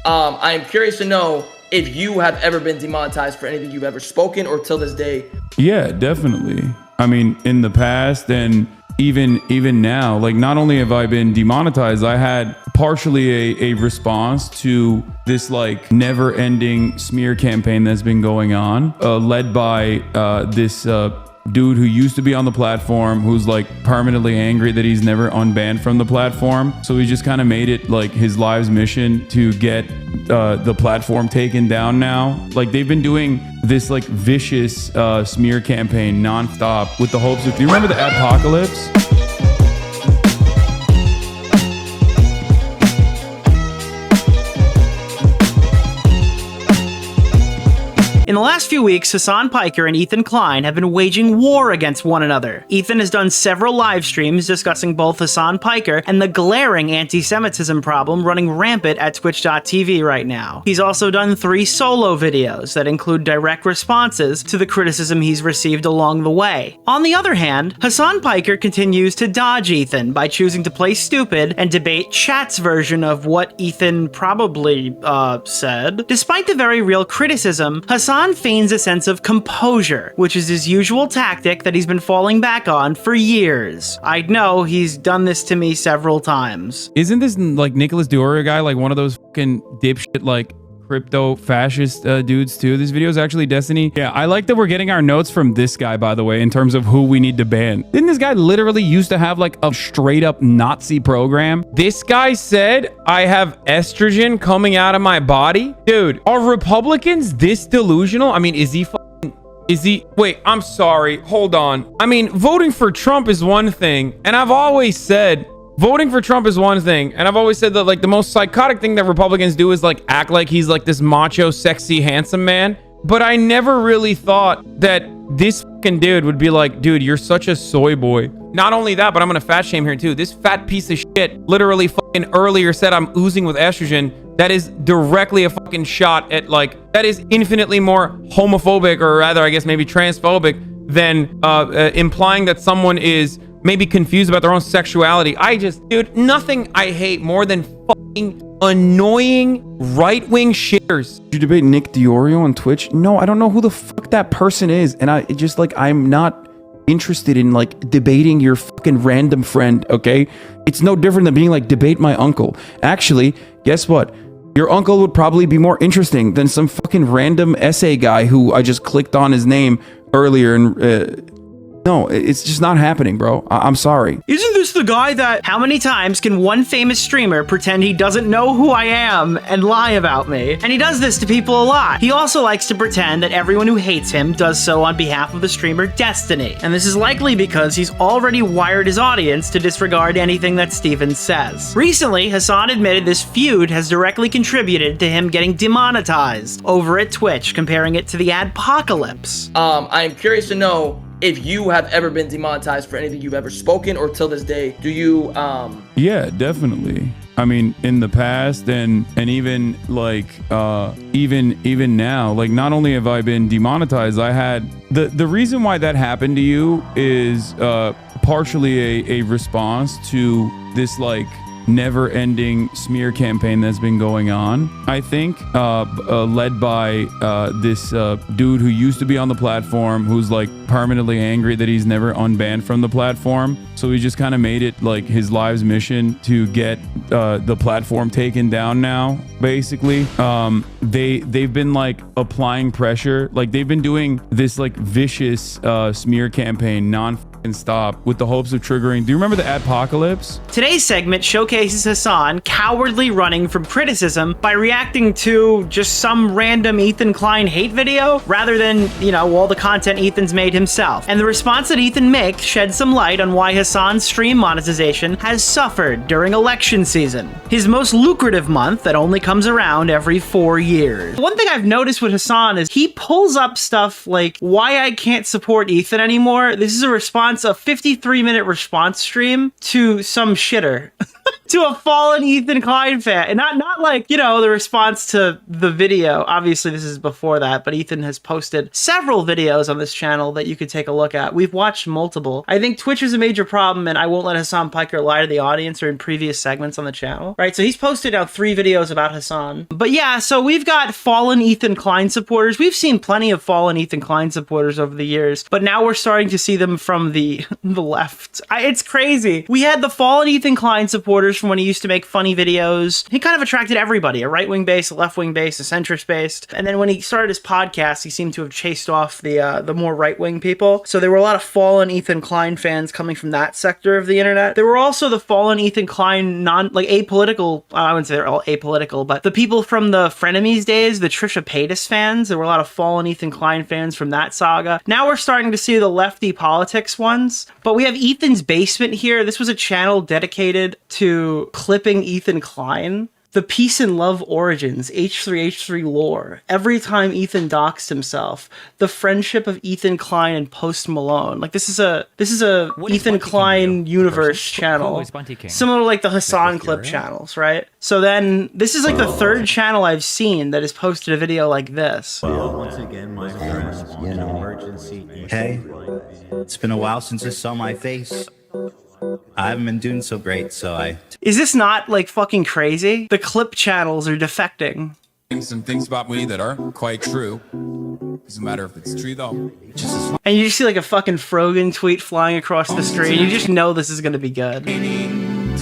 I am curious to know if you have ever been demonetized for anything you've ever spoken or till this day. Yeah, definitely. I mean, in the past and even now, like, not only have I been demonetized, I had partially a response to this like never ending smear campaign that's been going on, led by this dude who used to be on the platform, who's like permanently angry that he's never unbanned from the platform. So he just kind of made it like his life's mission to get the platform taken down now. Like, they've been doing this like vicious smear campaign nonstop with the hopes of, do you remember the apocalypse? In the last few weeks, Hasan Piker and Ethan Klein have been waging war against one another. Ethan has done several live streams discussing both Hasan Piker and the glaring anti-Semitism problem running rampant at twitch.tv right now. He's also done 3 solo videos that include direct responses to the criticism he's received along the way. On the other hand, Hasan Piker continues to dodge Ethan by choosing to play stupid and debate chat's version of what Ethan probably, said. Despite the very real criticism, Hasan feigns a sense of composure, which is his usual tactic that he's been falling back on for years. I know he's done this to me several times. Isn't this like Nicholas DeOrio guy, like one of those fucking dipshit like crypto fascist dudes too? This video is actually Destiny. Yeah, I like that we're getting our notes from this guy, by the way, in terms of who we need to ban. Didn't this guy literally used to have like a straight up Nazi program? This guy said, I have estrogen coming out of my body. Dude, are Republicans this delusional? I mean, is he wait, I'm sorry, hold on. I mean, voting for Trump is one thing, and I've always said voting for Trump is one thing, and I've always said that like the most psychotic thing that Republicans do is like act like he's like this macho, sexy, handsome man. But I never really thought that this fucking dude would be like, dude, you're such a soy boy. Not only that, but I'm gonna fat shame here too. This fat piece of shit literally fucking earlier said I'm oozing with estrogen. That is directly a fucking shot at like, that is infinitely more homophobic, or rather, I guess maybe transphobic, than implying that someone is maybe confused about their own sexuality. Dude, nothing I hate more than fucking annoying right-wing shitters. Did you debate Nick DeOrio on Twitch? No, I don't know who the fuck that person is. And I'm not interested in like debating your fucking random friend, okay? It's no different than being like, debate my uncle. Actually, guess what? Your uncle would probably be more interesting than some fucking random essay guy who I just clicked on his name earlier and no, it's just not happening, bro. I'm sorry. Isn't this the guy that... How many times can one famous streamer pretend he doesn't know who I am and lie about me? And he does this to people a lot. He also likes to pretend that everyone who hates him does so on behalf of the streamer Destiny. And this is likely because he's already wired his audience to disregard anything that Steven says. Recently, Hasan admitted this feud has directly contributed to him getting demonetized over at Twitch, comparing it to the adpocalypse. I am curious to know if you have ever been demonetized for anything you've ever spoken or till this day. Do you Yeah, definitely. I mean, in the past and even like even now, like, not only have I been demonetized, I had the reason why that happened to you is partially a response to this like never-ending smear campaign that's been going on, I think, led by this dude who used to be on the platform, who's like permanently angry that he's never unbanned from the platform. So he just kind of made it like his life's mission to get the platform taken down now, basically. They've been like applying pressure, like they've been doing this like vicious smear campaign stop with the hopes of triggering. Do you remember the apocalypse? Today's segment showcases Hasan cowardly running from criticism by reacting to just some random Ethan Klein hate video rather than, you know, all the content Ethan's made himself. And the response that Ethan makes sheds some light on why Hasan's stream monetization has suffered during election season, his most lucrative month that only comes around every 4 years. One thing I've noticed with Hasan is he pulls up stuff like why I can't support Ethan anymore. This is a response, a 53-minute response stream to some shitter. to a fallen Ethan Klein fan. And not like, you know, the response to the video. Obviously, this is before that, but Ethan has posted several videos on this channel that you could take a look at. We've watched multiple. I think Twitch is a major problem, and I won't let Hasan Piker lie to the audience or in previous segments on the channel, right? So he's posted now 3 videos about Hasan. But yeah, so we've got fallen Ethan Klein supporters. We've seen plenty of fallen Ethan Klein supporters over the years, but now we're starting to see them from the left. It's crazy. We had the fallen Ethan Klein supporters from when he used to make funny videos. He kind of attracted everybody, a right-wing base, a left-wing base, a centrist base. And then when he started his podcast, he seemed to have chased off the more right-wing people. So there were a lot of fallen Ethan Klein fans coming from that sector of the internet. There were also the fallen Ethan Klein apolitical, I wouldn't say they're all apolitical, but the people from the Frenemies days, the Trisha Paytas fans, there were a lot of fallen Ethan Klein fans from that saga. Now we're starting to see the lefty politics ones, but we have Ethan's Basement here. This was a channel dedicated to clipping Ethan Klein. The Peace and Love Origins, H3H3 lore. Every time Ethan doxed himself. The friendship of Ethan Klein and Post Malone. Like this is a Ethan Klein universe channel. Similar to like the Hasan clip channels, right? So then this is like the 3rd channel I've seen that has posted a video like this. Well, once again, my emergency. Hey, it's been a while since I saw my face. I haven't been doing so great, so I... Is this not, like, fucking crazy? The clip channels are defecting. Some things about me that are quite true. Doesn't matter if it's true, though. And you just see, like, a fucking Frogan tweet flying across the screen. You just know this is gonna be good.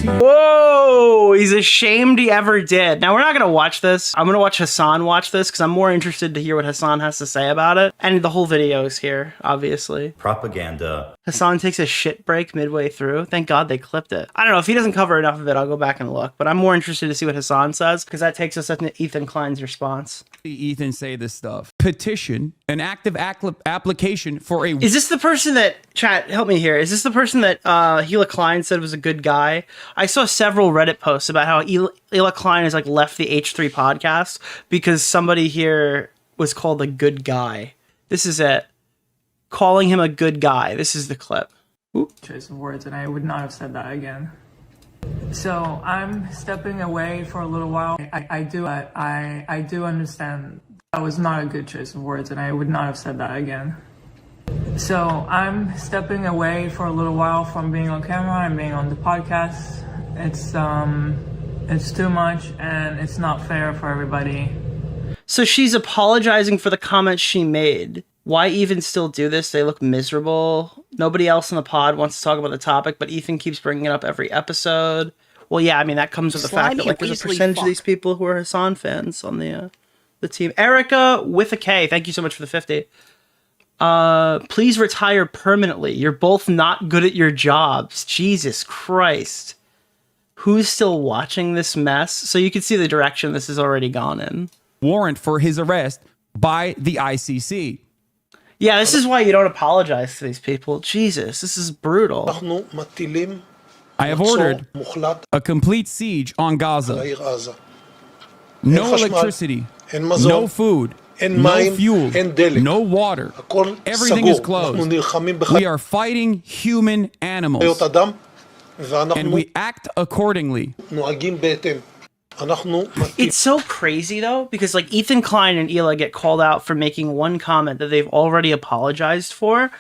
Whoa! He's ashamed he ever did. Now, we're not gonna watch this. I'm gonna watch Hasan watch this, because I'm more interested to hear what Hasan has to say about it. And the whole video is here, obviously. Propaganda. Hasan takes a shit break midway through. Thank God they clipped it. I don't know, if he doesn't cover enough of it, I'll go back and look. But I'm more interested to see what Hasan says, because that takes us into Ethan Klein's response. Ethan say this stuff. Petition, an active application for a... Is this the person that... Chat, help me here. Is this the person that Hila Klein said was a good guy? I saw several Reddit posts about how Hila Klein has like left the H3 podcast because somebody here was called a good guy. This is it. Calling him a good guy. This is the clip. Oop. Choice of words, and I would not have said that again. So I'm stepping away for a little while. I do understand that was not a good choice of words, and I would not have said that again. So I'm stepping away for a little while from being on camera and being on the podcast. It's too much, and it's not fair for everybody. So she's apologizing for the comments she made. Why even still do this? They look miserable. Nobody else in the pod wants to talk about the topic, but Ethan keeps bringing it up every episode. Well, yeah, I mean, that comes with the fact that like there's a percentage of these people who are Hasan fans on the team. Erica with a K, thank you so much for the 50. Please retire permanently. You're both not good at your jobs. Jesus Christ. Who's still watching this mess? So you can see the direction this has already gone in. Warrant for his arrest by the ICC. Yeah, this is why you don't apologize to these people. Jesus, this is brutal. I have ordered a complete siege on Gaza. No electricity, no food, no fuel, no water. Everything is closed. We are fighting human animals, and we act accordingly. It's so crazy though, because like Ethan Klein and Hila get called out for making one comment that they've already apologized for,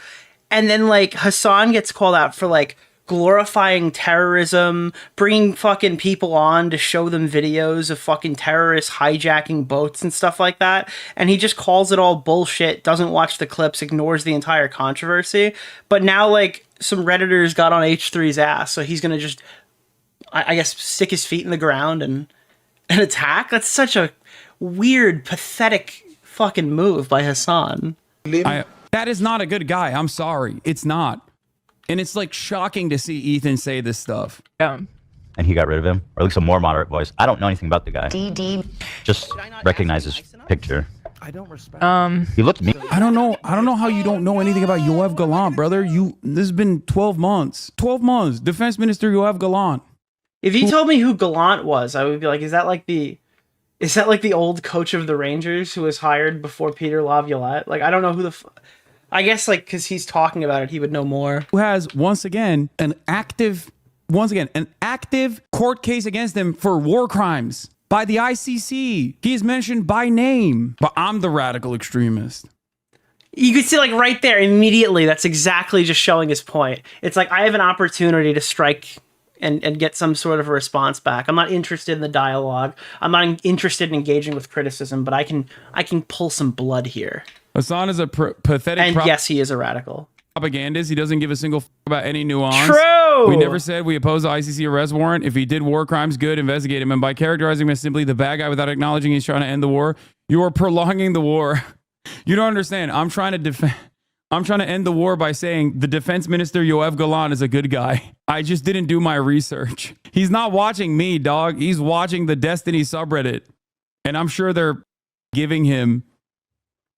and then like Hasan gets called out for like glorifying terrorism, bringing fucking people on to show them videos of fucking terrorists hijacking boats and stuff like that, and he just calls it all bullshit, doesn't watch the clips, ignores the entire controversy. But now like some Redditors got on H3's ass, so he's gonna just, I guess, stick his feet in the ground and attack? That's such a weird, pathetic fucking move by Hasan. That is not a good guy. I'm sorry. It's not. And it's like shocking to see Ethan say this stuff. Yeah. And he got rid of him, or at least a more moderate voice. I don't know anything about the guy. Just recognize his picture. I don't respect. He looked me. I don't know how you don't know anything about Yoav Gallant, brother. This has been 12 months. 12 months. Defense Minister Yoav Gallant. If you told me who Gallant was, I would be like, is that like the old coach of the Rangers who was hired before Peter Laviolette? Like, I don't know who the I guess like because he's talking about it, he would know more. Who has once again an active once again, an active court case against him for war crimes by the ICC. He is mentioned by name, but I'm the radical extremist. You could see, like, right there, immediately, that's exactly just showing his point. It's like, I have an opportunity to strike and get some sort of a response back. I'm not interested in the dialogue. I'm not interested in engaging with criticism, but I can pull some blood here. Hasan is a pathetic... And yes, he is a radical. Propagandist. He doesn't give a single f about any nuance. True! We never said we oppose the ICC arrest warrant. If he did war crimes, good, investigate him. And by characterizing him as simply the bad guy without acknowledging he's trying to end the war, you are prolonging the war. You don't understand. I'm trying to end the war by saying the defense minister Yoav Galan is a good guy. I just didn't do my research. He's not watching me, dog. He's watching the Destiny subreddit. And I'm sure they're giving him...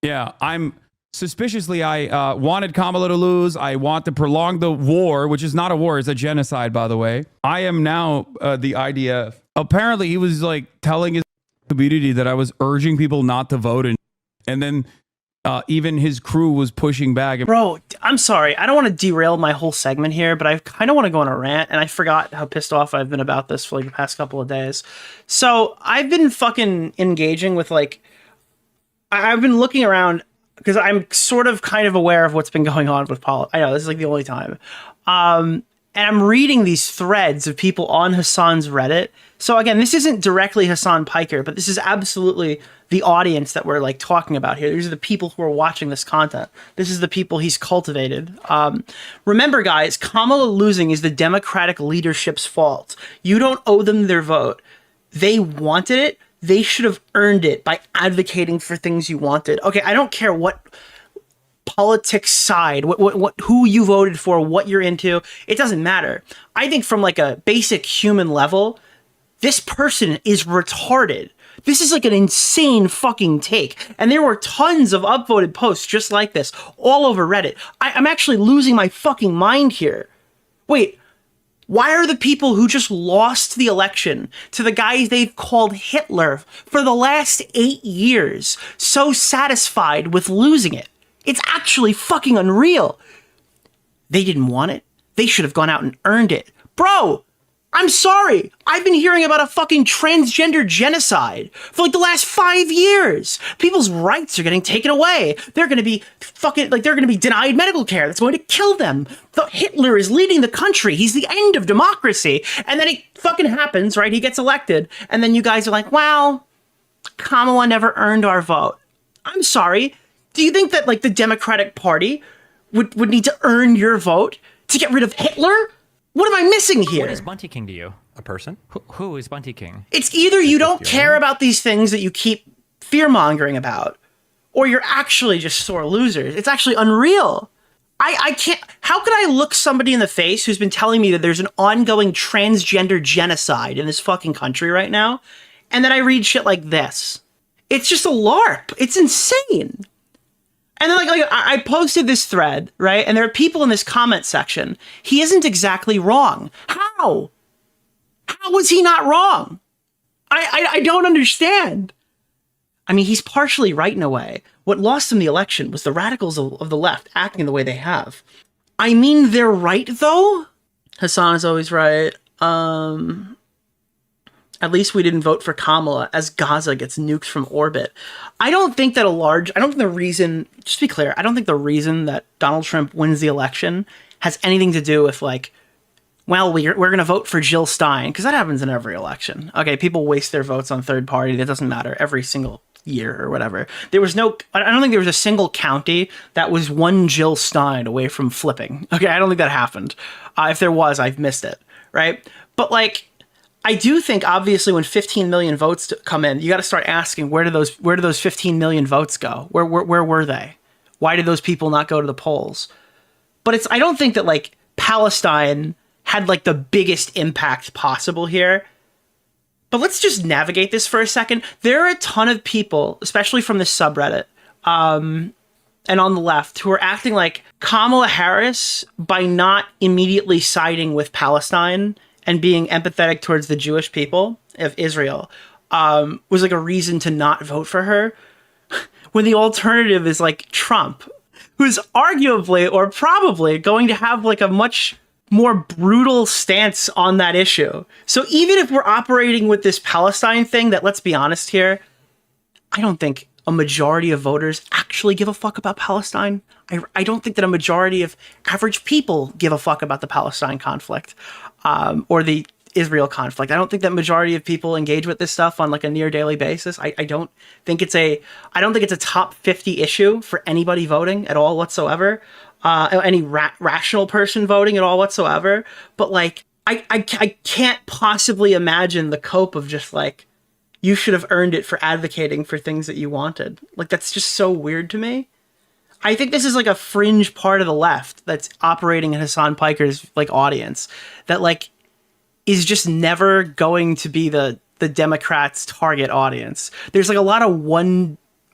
Yeah, I'm... Suspiciously, I wanted Kamala to lose. I want to prolong the war, which is not a war. It's a genocide, by the way. I am now the IDF. Apparently, he was like telling his community that I was urging people not to vote. And then even his crew was pushing back. Bro, I'm sorry. I don't want to derail my whole segment here, but I kind of want to go on a rant. And I forgot how pissed off I've been about this for like the past couple of days. So I've been fucking engaging with like... I've been looking around... because I'm sort of kind of aware of what's been going on with politics. I know this is like the only time. And I'm reading these threads of people on Hasan's Reddit. So again, this isn't directly Hasan Piker, but this is absolutely the audience that we're like talking about here. These are the people who are watching this content. This is the people he's cultivated. Remember, guys, Kamala losing is the Democratic leadership's fault. You don't owe them their vote. They wanted it. They should have earned it by advocating for things you wanted. Okay, I don't care what politics side, what who you voted for, what you're into. It doesn't matter. I think from like a basic human level, this person is retarded. This is like an insane fucking take. And there were tons of upvoted posts just like this all over Reddit. I'm actually losing my fucking mind here. Wait. Why are the people who just lost the election to the guys they've called Hitler for the last 8 years so satisfied with losing it? It's actually fucking unreal. They didn't want it. They should have gone out and earned it. Bro, I'm sorry. I've been hearing about a fucking transgender genocide for like the last 5 years. People's rights are getting taken away. They're going to be fucking, like, they're going to be denied medical care. That's going to kill them. Hitler is leading the country. He's the end of democracy. And then it fucking happens, right? He gets elected. And then you guys are like, well, Kamala never earned our vote. I'm sorry. Do you think that like the Democratic Party would need to earn your vote to get rid of Hitler? What am I missing here? What is Bunty King to you? A person? Who is Bunty King? It's either you don't care about these things that you keep fear-mongering about, or you're actually just sore losers. It's actually unreal. I can't... How could I look somebody in the face who's been telling me that there's an ongoing transgender genocide in this fucking country right now, and then I read shit like this? It's just a LARP. It's insane. And then like I posted this thread, right? And there are people in this comment section. He isn't exactly wrong. How? How was he not wrong? I don't understand. I mean, he's partially right in a way. What lost him the election was the radicals of the left acting the way they have. I mean, they're right, though. Hasan is always right. At least we didn't vote for Kamala as Gaza gets nuked from orbit. I don't think the reason, just to be clear, I don't think the reason that Donald Trump wins the election has anything to do with like, well, we're going to vote for Jill Stein, because that happens in every election. Okay, people waste their votes on third party. That doesn't matter every single year or whatever. I don't think there was a single county that was one Jill Stein away from flipping. Okay, I don't think that happened. If there was, I've missed it, right? But like, I do think, obviously, when 15 million votes come in, you got to start asking, where do those 15 million votes go? Where were they? Why did those people not go to the polls? But I don't think that like Palestine had like the biggest impact possible here. But let's just navigate this for a second. There are a ton of people, especially from the subreddit, and on the left, who are acting like Kamala Harris, by not immediately siding with Palestine and being empathetic towards the Jewish people of Israel, was like a reason to not vote for her, when the alternative is like Trump, who's arguably or probably going to have like a much more brutal stance on that issue. So even if we're operating with this Palestine thing that, let's be honest here, I don't think a majority of voters actually give a fuck about Palestine. I don't think that a majority of average people give a fuck about the Palestine conflict or the Israel conflict. I don't think that majority of people engage with this stuff on like a near daily basis. I don't think it's a top 50 issue for anybody voting at all whatsoever. Any rational person voting at all whatsoever. But like, I can't possibly imagine the cope of just like, you should have earned it for advocating for things that you wanted. Like, that's just so weird to me. I think this is like a fringe part of the left that's operating in Hasan Piker's like audience that like is just never going to be the Democrats' target audience. There's like a lot of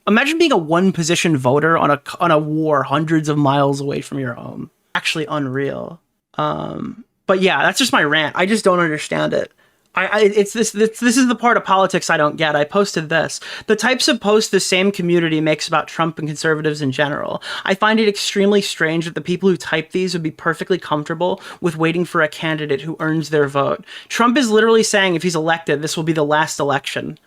imagine being a one position voter on a war hundreds of miles away from your home. Actually unreal. But yeah, that's just my rant. I just don't understand it. This is the part of politics I don't get. I posted this. The types of posts the same community makes about Trump and conservatives in general. I find it extremely strange that the people who type these would be perfectly comfortable with waiting for a candidate who earns their vote. Trump is literally saying if he's elected, this will be the last election.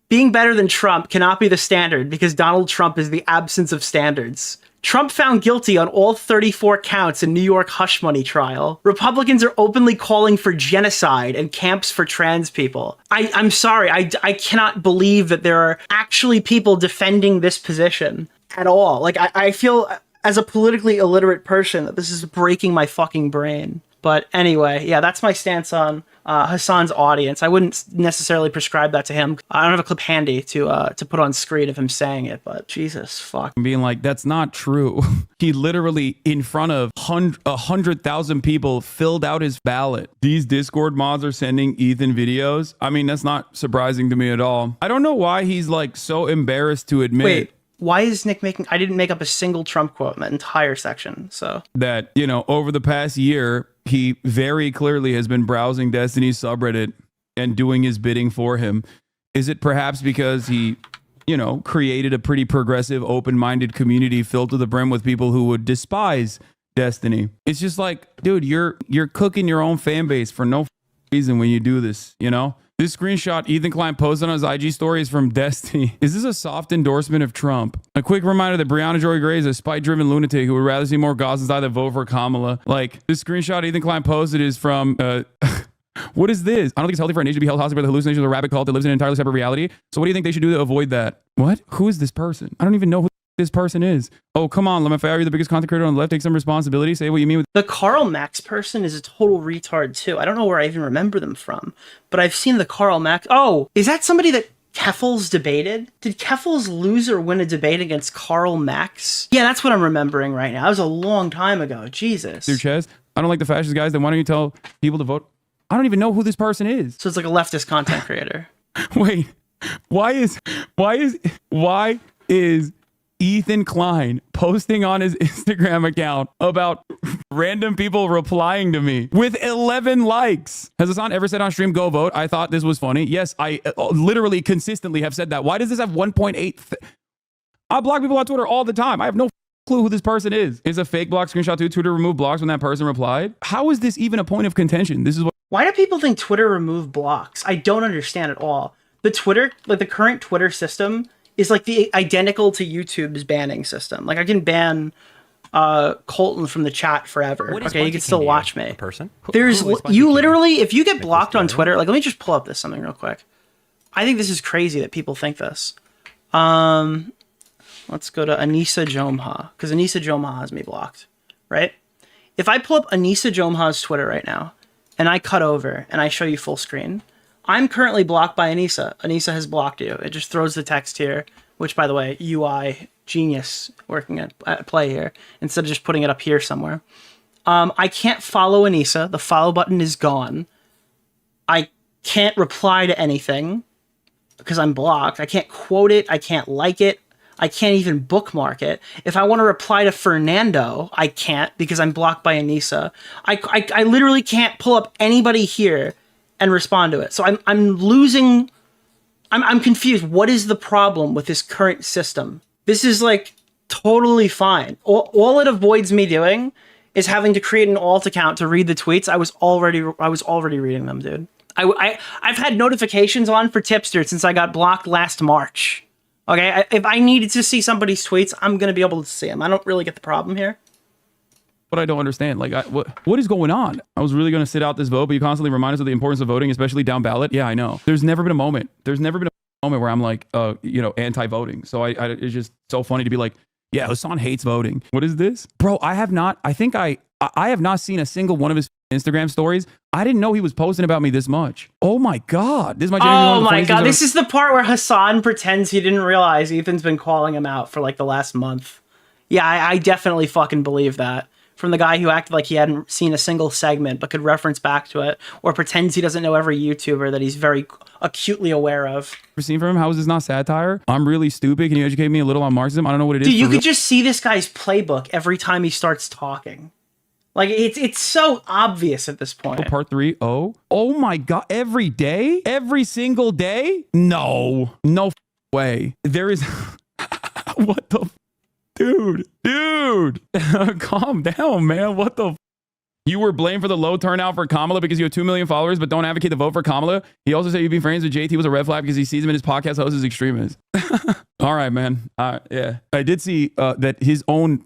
Being better than Trump cannot be the standard because Donald Trump is the absence of standards. Trump found guilty on all 34 counts in New York hush money trial. Republicans are openly calling for genocide and camps for trans people. I'm sorry, I cannot believe that there are actually people defending this position at all. Like, I feel as a politically illiterate person that this is breaking my fucking brain. But anyway, yeah, that's my stance on Hasan's audience. I wouldn't necessarily prescribe that to him. I don't have a clip handy to put on screen of him saying it, but Jesus fuck. Being like, that's not true. He literally, in front of 100,000 people, filled out his ballot. These Discord mods are sending Ethan videos. I mean, that's not surprising to me at all. I don't know why he's like so embarrassed to admit. Wait. Why is Nick making... I didn't make up a single Trump quote in that entire section, so... That, you know, over the past year, he very clearly has been browsing Destiny's subreddit and doing his bidding for him. Is it perhaps because he, you know, created a pretty progressive, open-minded community filled to the brim with people who would despise Destiny? It's just like, dude, you're cooking your own fan base for no reason when you do this, you know? This screenshot Ethan Klein posted on his IG story is from Destiny. Is this a soft endorsement of Trump? A quick reminder that Breonna Joy Gray is a spite-driven lunatic who would rather see more Gazans die than vote for Kamala. Like, this screenshot Ethan Klein posted is from... what is this? I don't think it's healthy for a nation to be held hostage by the hallucinations of a rabbit cult that lives in an entirely separate reality. So what do you think they should do to avoid that? What? Who is this person? I don't even know who this person is. Oh, come on, Lemon. You're the biggest content creator on the left. Take some responsibility. Say what you mean with... The Karl Marx person is a total retard, too. I don't know where I even remember them from, but I've seen the Karl Marx... Oh, is that somebody that Keffels debated? Did Keffels lose or win a debate against Karl Marx? Yeah, that's what I'm remembering right now. That was a long time ago. Jesus. Your chest? I don't like the fascist guys. Then why don't you tell people to vote? I don't even know who this person is. So it's like a leftist content creator. Wait, why is Ethan Klein posting on his Instagram account about random people replying to me with 11 likes? Has Hasan ever said on stream, go vote? I thought this was funny. Yes, I literally consistently have said that. Why does this have 1.8? I block people on Twitter all the time. I have no clue who this person is. Is a fake block screenshot too? Twitter removed blocks when that person replied? How is this even a point of contention? This is what... Why do people think Twitter removed blocks? I don't understand at all. The Twitter, like the current Twitter system is like the identical to YouTube's banning system. Like I can ban Colton from the chat forever. Okay, you can still watch me. There's you literally, if you get blocked on Twitter, like let me just pull up something real quick. I think this is crazy that people think this. Let's go to Anissa Jomha, because Anissa Jomha has me blocked, right? If I pull up Anissa Jomha's Twitter right now, and I cut over and I show you full screen, I'm currently blocked by Anissa. Anissa has blocked you. It just throws the text here, which, by the way, UI genius working at play here, instead of just putting it up here somewhere. I can't follow Anissa. The follow button is gone. I can't reply to anything because I'm blocked. I can't quote it. I can't like it. I can't even bookmark it. If I want to reply to Fernando, I can't because I'm blocked by Anissa. I literally can't pull up anybody here and respond to it. So I'm losing... I'm confused. What is the problem with this current system? This is like totally fine. All it avoids me doing is having to create an alt account to read the tweets. I was already reading them, dude. I've had notifications on for Tipster since I got blocked last March. Okay, if I needed to see somebody's tweets, I'm gonna be able to see them. I don't really get the problem here. But I don't understand. Like, what is going on? I was really gonna sit out this vote, but you constantly remind us of the importance of voting, especially down ballot. Yeah, I know. There's never been a moment. Where I'm like, anti-voting. So it's just so funny to be like, yeah, Hasan hates voting. What is this, bro? I have not seen a single one of his Instagram stories. I didn't know he was posting about me this much. Oh my god, this is my. Oh my god, this is the part where Hasan pretends he didn't realize Ethan's been calling him out for like the last month. Yeah, I definitely fucking believe that. From the guy who acted like he hadn't seen a single segment but could reference back to it, or pretends he doesn't know every YouTuber that he's very acutely aware of. Ever seen from him? How is this not satire? I'm really stupid. Can you educate me a little on Marxism? I don't know what it is. Dude, you could just see this guy's playbook every time he starts talking. Like, it's so obvious at this point. Part 3, oh my god, every day? Every single day? No way. There is... What the... Dude, calm down, man. What the? You were blamed for the low turnout for Kamala because you have 2 million followers, but don't advocate the vote for Kamala. He also said you'd be friends with JT was a red flag because he sees him in his podcast host as extremists. All right, man. Yeah, I did see that his own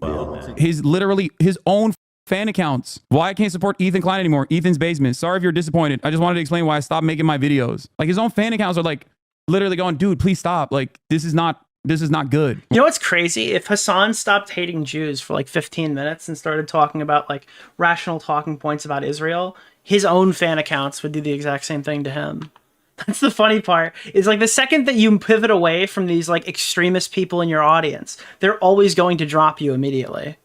fan accounts. Why I can't support Ethan Klein anymore? Ethan's basement. Sorry if you're disappointed. I just wanted to explain why I stopped making my videos. Like, his own fan accounts are like literally going, dude, please stop. Like, this is not good. You know what's crazy? If Hasan stopped hating Jews for like 15 minutes and started talking about like rational talking points about Israel, his own fan accounts would do the exact same thing to him. That's the funny part. Is like the second that you pivot away from these like extremist people in your audience, they're always going to drop you immediately.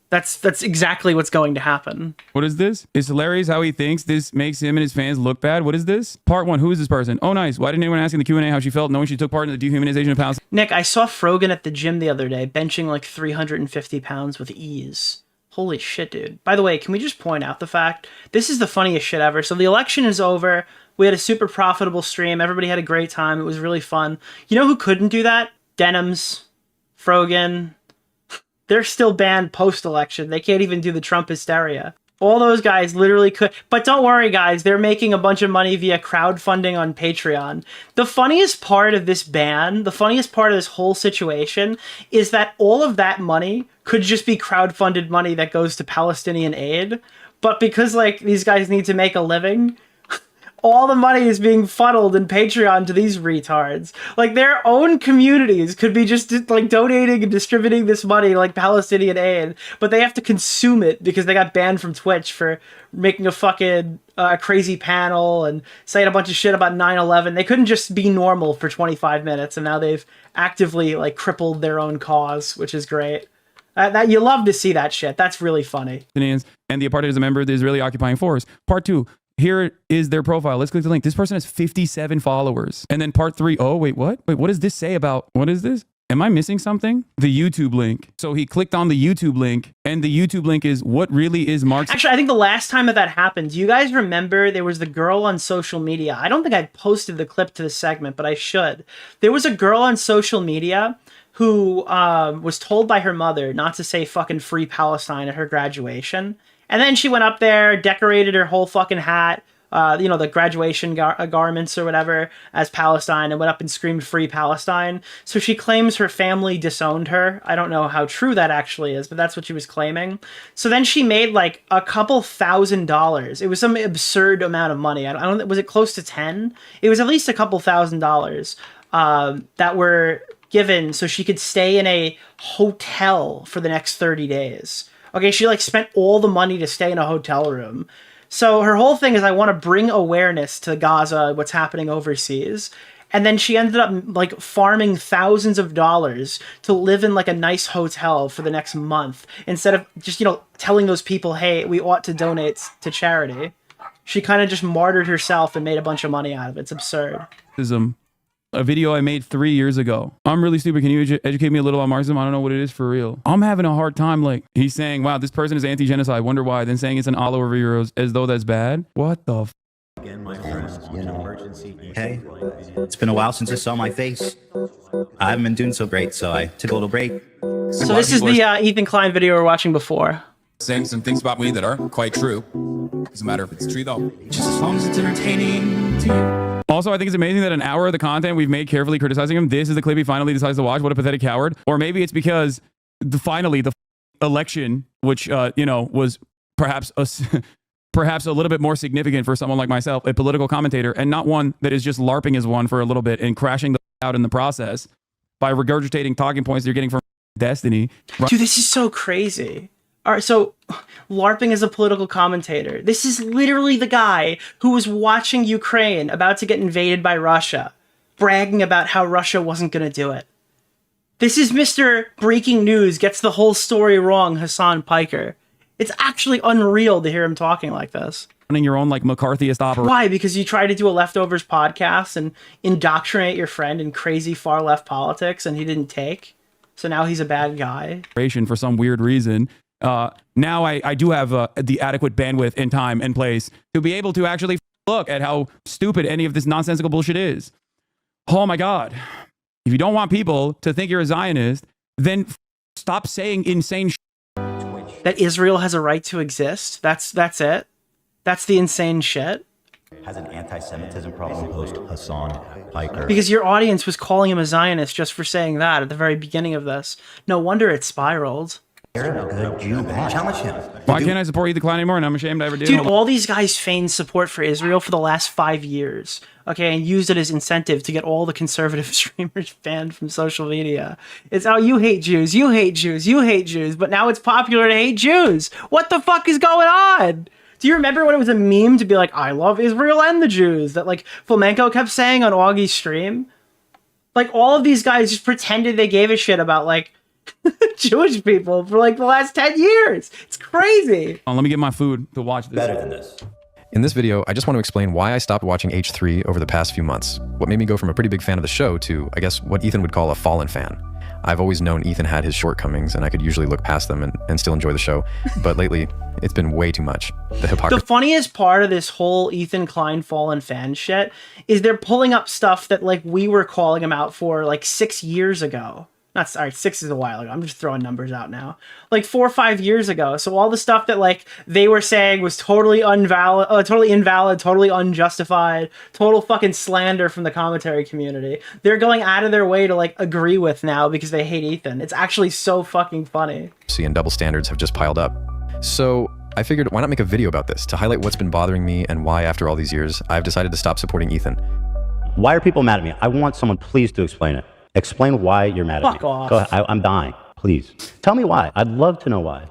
That's exactly what's going to happen. What is this? It's hilarious how he thinks this makes him and his fans look bad. What is this? Part 1. Who is this person? Oh, nice. Why didn't anyone ask in the Q&A how she felt knowing she took part in the dehumanization of Palestine? Nick, I saw Frogan at the gym the other day, benching like 350 pounds with ease. Holy shit, dude. By the way, can we just point out the fact, this is the funniest shit ever. So the election is over. We had a super profitable stream. Everybody had a great time. It was really fun. You know who couldn't do that? Denims, Frogan. They're still banned post-election. They can't even do the Trump hysteria. All those guys literally could. But don't worry, guys. They're making a bunch of money via crowdfunding on Patreon. The funniest part of this ban, the funniest part of this whole situation, is that all of that money could just be crowdfunded money that goes to Palestinian aid. But because, like, these guys need to make a living, all the money is being funneled in Patreon to these retards. Like, their own communities could be just like donating and distributing this money like Palestinian aid, but they have to consume it because they got banned from Twitch for making a fucking crazy panel and saying a bunch of shit about 9/11. They couldn't just be normal for 25 minutes, and now they've actively like crippled their own cause, which is great. That you love to see that shit. That's really funny. And the apartheid is a member of the Israeli occupying force. Part 2. Here is their profile. Let's click the link. This person has 57 followers. And then part 3. Oh, wait, what? Wait, what does this say about... What is this? Am I missing something? The YouTube link. So he clicked on the YouTube link, and the YouTube link is what really is Marxism. Actually, I think the last time that happened, do you guys remember there was the girl on social media? I don't think I posted the clip to the segment, but I should. There was a girl on social media who was told by her mother not to say fucking free Palestine at her graduation. And then she went up there, decorated her whole fucking hat, the graduation garments or whatever as Palestine, and went up and screamed free Palestine. So she claims her family disowned her. I don't know how true that actually is, but that's what she was claiming. So then she made like a couple $1,000s. It was some absurd amount of money. I don't was it close to 10? It was at least a couple $1,000s that were given so she could stay in a hotel for the next 30 days. Okay, she like spent all the money to stay in a hotel room. So her whole thing is, I want to bring awareness to Gaza, what's happening overseas. And then she ended up like farming thousands of dollars to live in like a nice hotel for the next month instead of just, telling those people, hey, we ought to donate to charity. She kind of just martyred herself and made a bunch of money out of it. It's absurd. A video I made 3 years ago. I'm really stupid. Can you educate me a little on Marxism? I don't know what it is for real. I'm having a hard time. Like, he's saying, wow, this person is anti-genocide. Wonder why. Then saying it's an all over euros as though that's bad. What the f? Hey, it's been a while since I saw my face. I haven't been doing so great, so I took a little break. So this is the Ethan Klein video we were watching before. saying some things about me that are quite true. Doesn't matter if it's true though. Just as long as it's entertaining to you. Also, I think it's amazing that an hour of the content we've made carefully criticizing him, this is the clip he finally decides to watch. What a pathetic coward. Or maybe it's because finally the election, which, you know, was perhaps perhaps a little bit more significant for someone like myself, a political commentator, and not one that is just LARPing as one for a little bit and crashing the out in the process by regurgitating talking points you're getting from Destiny. Dude, this is so crazy. All right, so LARPing as a political commentator. This is literally the guy who was watching Ukraine about to get invaded by Russia, bragging about how Russia wasn't going to do it. This is Mr. Breaking News gets the whole story wrong, Hasan Piker. It's actually unreal to hear him talking like this. Running your own like McCarthyist operation. Why? Because you try to do a leftovers podcast and indoctrinate your friend in crazy far left politics and he didn't take. So now he's a bad guy. For some weird reason. Now I do have the adequate bandwidth and time and place to be able to actually look at how stupid any of this nonsensical bullshit is. Oh my God. If you don't want people to think you're a Zionist, then stop saying insane shit. That Israel has a right to exist. That's it. That's the insane shit. Has an anti-Semitism problem, host Hasan Piker. Because your audience was calling him a Zionist just for saying that at the very beginning of this. No wonder it spiraled. Challenge him. Why can't I support you, the Klein, anymore? And I'm ashamed I ever did. Dude, all these guys feigned support for Israel for the last 5 years, okay, and used it as incentive to get all the conservative streamers banned from social media. It's, oh, you hate Jews, you hate Jews, you hate Jews, but now it's popular to hate Jews. What the fuck is going on? Do you remember when it was a meme to be like, I love Israel and the Jews, that like Flamenco kept saying on Augie's stream? Like, all of these guys just pretended they gave a shit about, like, Jewish people for like the last 10 years. It's crazy. Let me get my food to watch this. Better than this. In this video, I just want to explain why I stopped watching H3 over the past few months. What made me go from a pretty big fan of the show to, I guess, what Ethan would call a fallen fan. I've always known Ethan had his shortcomings and I could usually look past them and still enjoy the show. But lately, it's been way too much. The hypocrisy. The funniest part of this whole Ethan Klein fallen fan shit is they're pulling up stuff that like we were calling him out for like 6 years ago. Not sorry, 6 is a while ago. I'm just throwing numbers out now. Like 4 or 5 years ago. So all the stuff that like they were saying was totally invalid, totally unjustified, total fucking slander from the commentary community. They're going out of their way to like agree with now because they hate Ethan. It's actually so fucking funny. And double standards have just piled up. So I figured, why not make a video about this to highlight what's been bothering me and why, after all these years, I've decided to stop supporting Ethan. Why are people mad at me? I want someone please to explain it. Explain why you're mad at me. Fuck off. Go ahead. I'm dying. Please. Tell me why. I'd love to know why.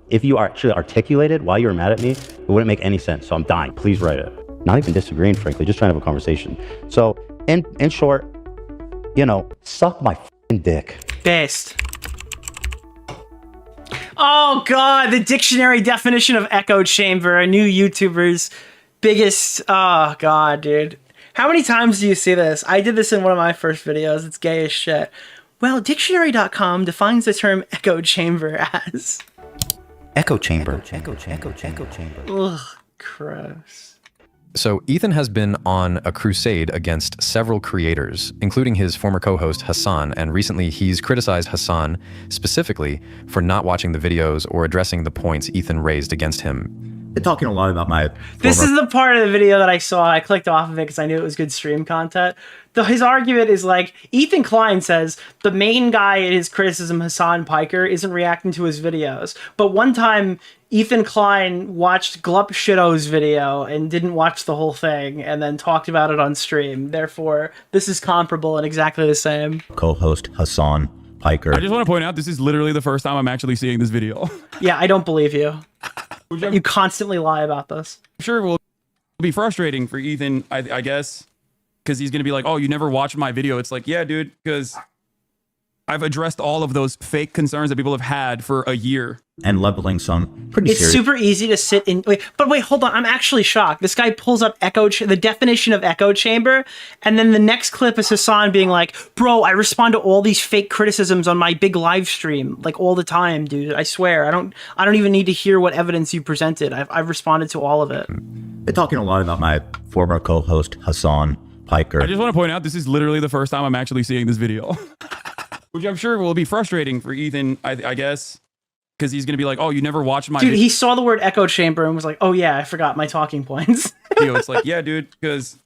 If you actually articulated why you were mad at me, it wouldn't make any sense. So I'm dying. Please write it. Not even disagreeing, frankly. Just trying to have a conversation. So, in short, you know, suck my f***ing dick. Based. Oh God, the dictionary definition of echo chamber, a new YouTuber's biggest, oh God, dude. How many times do you see this? I did this in one of my first videos. It's gay as shit. Well, dictionary.com defines the term echo chamber as... Echo chamber. Echo chamber. Ugh, gross. So Ethan has been on a crusade against several creators, including his former co-host Hasan, and recently he's criticized Hasan specifically for not watching the videos or addressing the points Ethan raised against him. Been talking a lot about my This is the part of the video that I saw. I clicked off of it because I knew it was good stream content. His argument is like, Ethan Klein says the main guy in his criticism, Hasan Piker, isn't reacting to his videos. But one time, Ethan Klein watched Glup Shitto's video and didn't watch the whole thing and then talked about it on stream. Therefore, this is comparable and exactly the same. co-host Hasan Piker. I just want to point out, this is literally the first time I'm actually seeing this video. Yeah, I don't believe you. You constantly lie about this. I'm sure it will be frustrating for Ethan, I guess, because he's going to be like, oh, you never watched my video. It's like, yeah, dude, because I've addressed all of those fake concerns that people have had for a year. And leveling some pretty It's serious. super easy to sit in. Wait, hold on. I'm actually shocked. This guy pulls up the definition of echo chamber, and then the next clip is Hasan being like, "Bro, I respond to all these fake criticisms on my big live stream, like all the time, dude. I swear, I don't even need to hear what evidence you presented. I've responded to all of it." Been talking a lot about my former co-host Hasan Piker. I just want to point out, this is literally the first time I'm actually seeing this video. Which I'm sure will be frustrating for Ethan, I guess, because he's gonna be like, oh, you never watched my Dude, he saw the word echo chamber and was like, oh yeah, I forgot my talking points. video. It's like, yeah, dude, because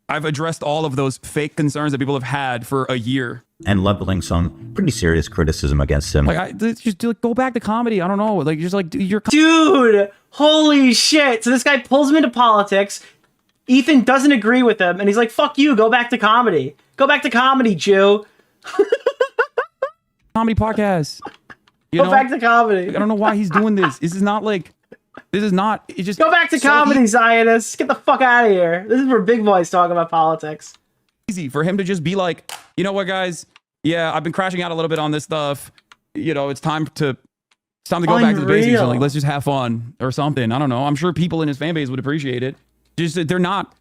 I've addressed all of those fake concerns that people have had for a year. And leveling some pretty serious criticism against him. Like, just like, go back to comedy. I don't know. Like, just like, you're... Dude, holy shit. So this guy pulls him into politics. Ethan doesn't agree with him. And he's like, fuck you, go back to comedy. Go back to comedy, Jew. Comedy podcast. Go back to comedy. I don't know why he's doing this. This is not like... This is not... It just... Go back to comedy, Zionists. Get the fuck out of here. This is where big boys talk about politics. Easy for him to just be like, you know what, guys? Yeah, I've been crashing out a little bit on this stuff. You know, it's time to go back to the basics. Like, let's just have fun or something. I don't know. I'm sure people in his fan base would appreciate it. Just that they're not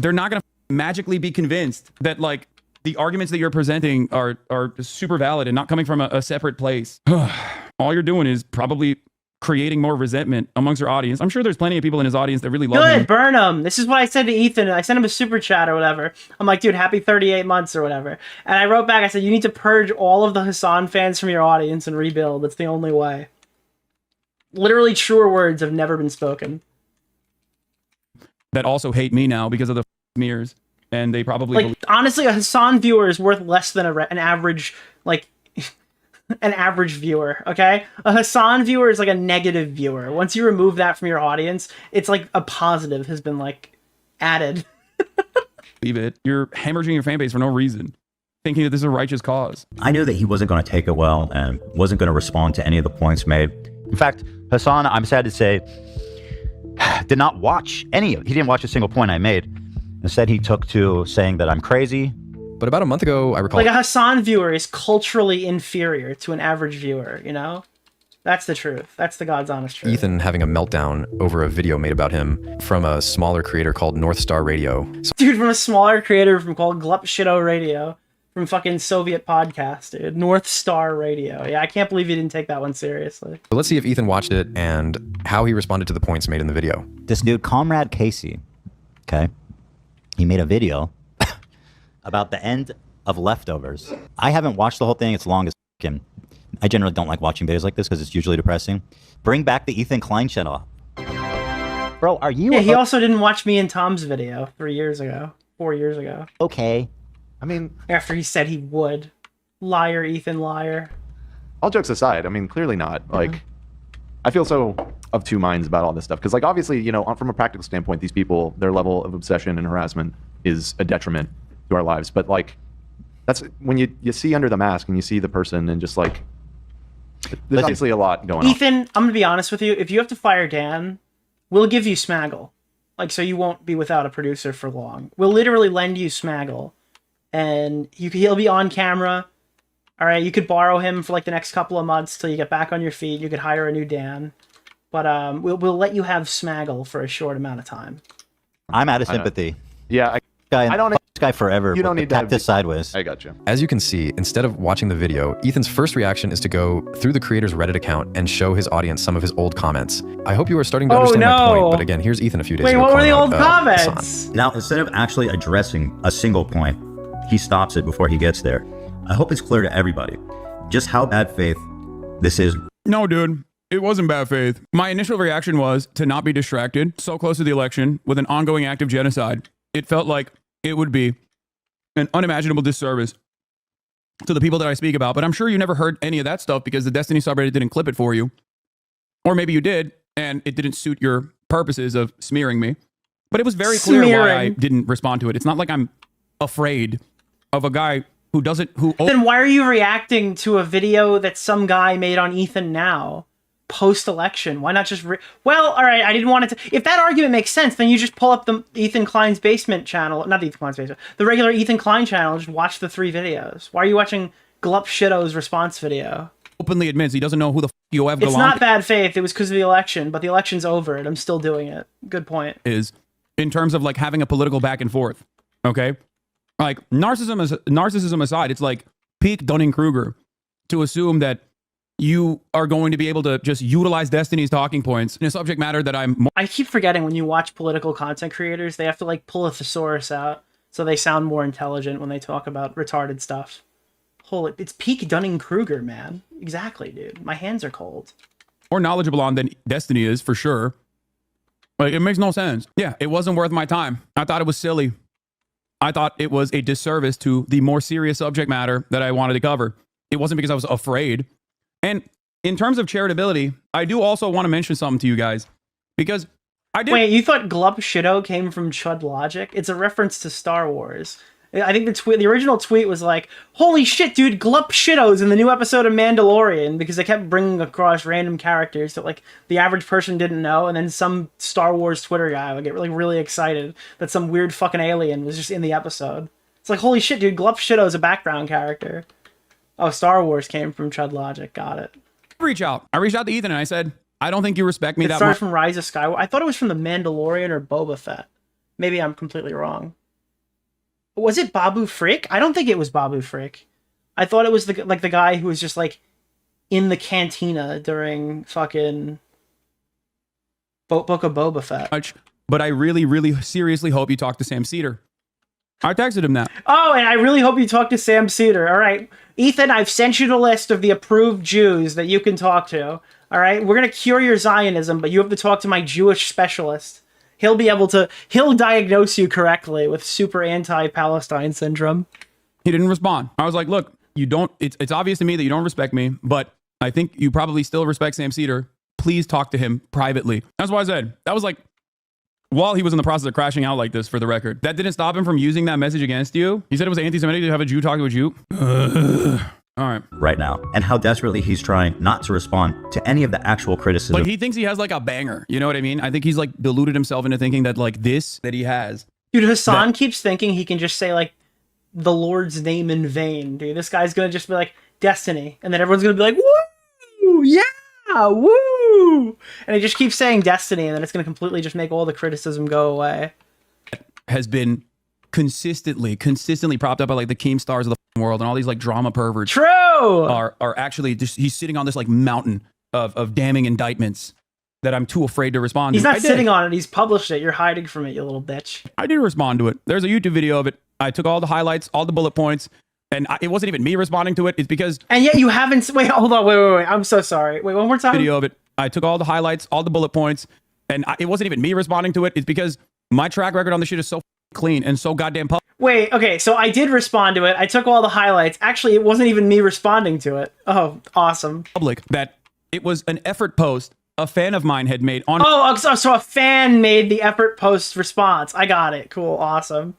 gonna magically be convinced that like the arguments that you're presenting are super valid and not coming from a separate place. All you're doing is probably creating more resentment amongst your audience. I'm sure there's plenty of people in his audience that really love him. Good, burn him. This is what I said to Ethan. I sent him a super chat or whatever. I'm like, dude, happy 38 months or whatever. And I wrote back, I said, you need to purge all of the Hasan fans from your audience and rebuild. That's the only way. Literally truer words have never been spoken. That also hate me now because of the smears. And they probably... Like, honestly, a Hasan viewer is worth less than an average, like... an average viewer, okay? A Hasan viewer is like a negative viewer. Once you remove that from your audience, it's like a positive has been like added. Leave it. You're hemorrhaging your fan base for no reason, thinking that this is a righteous cause. I knew that he wasn't going to take it well and wasn't going to respond to any of the points made. In fact, Hasan, I'm sad to say, did not watch any of it. He didn't watch a single point I made. Instead, he took to saying that I'm crazy. But about a month ago, I recall... Like, a Hasan viewer is culturally inferior to an average viewer, you know? That's the truth. That's the God's honest truth. Ethan having a meltdown over a video made about him from a smaller creator called North Star Radio. Dude, from a smaller creator called Glupshitto Radio. From fucking Soviet podcast, dude. North Star Radio. Yeah, I can't believe he didn't take that one seriously. So let's see if Ethan watched it and how he responded to the points made in the video. This dude, Comrade Casey, okay? He made a video about the end of Leftovers. I haven't watched the whole thing. It's long as him. I generally don't like watching videos like this because it's usually depressing. Bring back the Ethan Klein channel. Bro, are you... Yeah, he also didn't watch me and Tom's video 4 years ago. Okay. I mean... After he said he would. Liar, Ethan, liar. All jokes aside, I mean, clearly not. Like, I feel so of two minds about all this stuff. Because, like, obviously, you know, from a practical standpoint, these people, their level of obsession and harassment is a detriment to our lives. But, like, that's when you see under the mask and you see the person and just, like, there's obviously a lot going on. Ethan, I'm going to be honest with you. If you have to fire Dan, we'll give you Smaggle. Like, so you won't be without a producer for long. We'll literally lend you Smaggle. And he'll be on camera. All right, you could borrow him for, like, the next couple of months till you get back on your feet. You could hire a new Dan. But we'll let you have Smaggle for a short amount of time. I'm out of sympathy. Yeah, I don't... This guy forever. You don't need to have this sideways. I got you. As you can see, instead of watching the video, Ethan's first reaction is to go through the creator's Reddit account and show his audience some of his old comments. I hope you are starting to understand my point, but again, here's Ethan a few days ago. Wait, what were the old comments? Hasan. Now, instead of actually addressing a single point, he stops it before he gets there. I hope it's clear to everybody just how bad faith this is. No, dude. It wasn't bad faith. My initial reaction was to not be distracted so close to the election with an ongoing act of genocide. It felt like it would be an unimaginable disservice to the people that I speak about. But I'm sure you never heard any of that stuff because the Destiny subreddit didn't clip it for you. Or maybe you did, and it didn't suit your purposes of smearing me. But it was very clear why I didn't respond to it. It's not like I'm afraid of a guy who doesn't... Then why are you reacting to a video that some guy made on Ethan now? Post-election. Why not just... Well, all right, I didn't want it to... If that argument makes sense, then you just pull up the Ethan Klein's basement channel. Not the Ethan Klein's basement. The regular Ethan Klein channel. Just watch the 3 videos. Why are you watching Glupshitto's response video? Openly admits he doesn't know who the you have. It's not bad faith. It was because of the election, but the election's over and I'm still doing it. Good point. Is in terms of like having a political back and forth. Okay? Like narcissism aside, it's like peak Dunning-Kruger to assume that you are going to be able to just utilize Destiny's talking points in a subject matter that I keep forgetting when you watch political content creators, they have to like pull a thesaurus out so they sound more intelligent when they talk about retarded stuff. Holy, it's peak Dunning-Kruger, man. Exactly, dude. My hands are cold. More knowledgeable on than Destiny is, for sure. Like, it makes no sense. Yeah, it wasn't worth my time. I thought it was silly. I thought it was a disservice to the more serious subject matter that I wanted to cover. It wasn't because I was afraid. And in terms of charitability, I do also want to mention something to you guys. Because I did... Wait, you thought Glup Shido came from Chud Logic? It's a reference to Star Wars. I think the original tweet was like, holy shit, dude, Glup Shido's in the new episode of Mandalorian, because they kept bringing across random characters that, like, the average person didn't know, and then some Star Wars Twitter guy would get really excited that some weird fucking alien was just in the episode. It's like, holy shit, dude, Glup Shido's a background character. Oh, Star Wars came from Chud Logic, got it. I reached out to Ethan and I said, I don't think you respect me that much. It started from Rise of Skywalker. I thought it was from The Mandalorian or Boba Fett. Maybe I'm completely wrong. Was it Babu Frick? I don't think it was Babu Frick. I thought it was the guy who was just like in the cantina during fucking Book of Boba Fett. But I really seriously hope you talk to Sam Cedar. I texted him that. Oh, and I really hope you talk to Sam Cedar. All right, Ethan, I've sent you the list of the approved Jews that you can talk to. All right, we're gonna cure your Zionism, but you have to talk to my Jewish specialist. He'll diagnose you correctly with super anti-Palestine syndrome. He didn't respond. I was like, look, it's obvious to me that you don't respect me, but I think you probably still respect Sam Cedar. Please talk to him privately. That's what I said. That was like, while he was in the process of crashing out like this, for the record. That didn't stop him from using that message against you. He said it was anti-Semitic to have a Jew talk to a Jew. All right. Right now, and how desperately he's trying not to respond to any of the actual criticism. Like, he thinks he has like a banger. You know what I mean? I think he's like deluded himself into thinking that like this that he has. Dude, Hasan keeps thinking he can just say like the Lord's name in vain. Dude, this guy's gonna just be like Destiny, and then everyone's gonna be like, woo, yeah, woo, and he just keeps saying Destiny, and then it's gonna completely just make all the criticism go away. Has been consistently propped up by like the Keemstars of the world and all these like drama perverts. True. Are actually just, he's sitting on this like mountain of damning indictments that I'm too afraid to respond to. He's not sitting on it, he's published it. You're hiding from it, you little bitch. I did respond to it. There's a YouTube video of it. I took all the highlights, all the bullet points, and it wasn't even me responding to it. It's because... And yet you haven't... Wait, hold on. Wait. I'm so sorry. Wait, one more time. Video of it. I took all the highlights, all the bullet points, and it wasn't even me responding to it. It's because my track record on this shit is so clean and so goddamn public. Wait, okay, so I did respond to it. I took all the highlights. Actually, it wasn't even me responding to it. Oh, awesome. Public, that it was an effort post a fan of mine had made on... Oh, so a fan made the effort post response. I got it. Cool, awesome.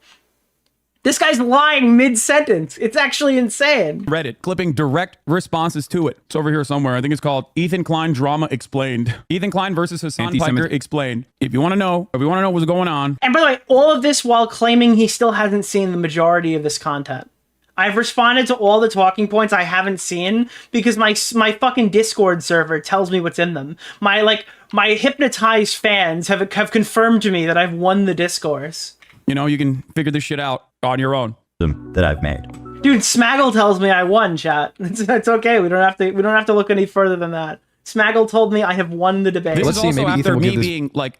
This guy's lying mid-sentence. It's actually insane. Reddit, clipping direct responses to it. It's over here somewhere. I think it's called Ethan Klein Drama Explained. Ethan Klein versus Hasan Piker Explained. If you want to know what's going on. And by the way, all of this while claiming he still hasn't seen the majority of this content. I've responded to all the talking points I haven't seen because my fucking Discord server tells me what's in them. My hypnotized fans have confirmed to me that I've won the discourse. You know, you can figure this shit out on your own. That I've made. Dude, Smaggle tells me I won, chat. It's okay. We don't have to look any further than that. Smaggle told me I have won the debate. This is also after me being like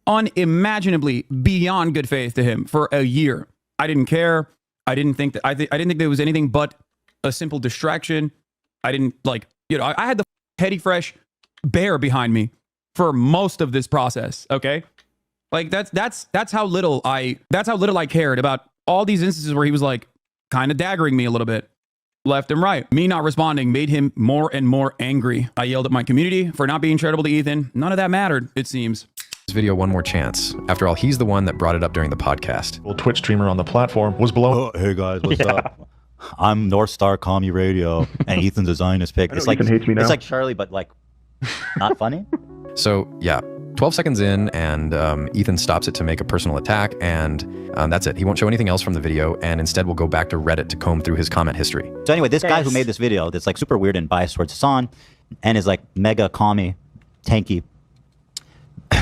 unimaginably beyond good faith to him for a year. I didn't care. I didn't think there was anything but a simple distraction. I didn't I had the Teddy Fresh bear behind me for most of this process. Okay. Like that's how little I cared about all these instances where he was like kind of daggering me a little bit left and right. Me not responding made him more and more angry. I yelled at my community for not being charitable to Ethan. None of that mattered, it seems. This video one more chance. After all, he's the one that brought it up during the podcast. Well, Twitch streamer on the platform was blown. Oh, hey guys, what's up? I'm North Star Commie Radio, and Ethan's a Zionist pick. It's like Ethan hates me now. It's like Charlie, but like not funny. So yeah, 12 seconds in, and Ethan stops it to make a personal attack, and that's it. He won't show anything else from the video, and instead we'll go back to Reddit to comb through his comment history. So anyway, this guy who made this video that's like super weird and biased towards Hasan, and is like mega commie, tanky.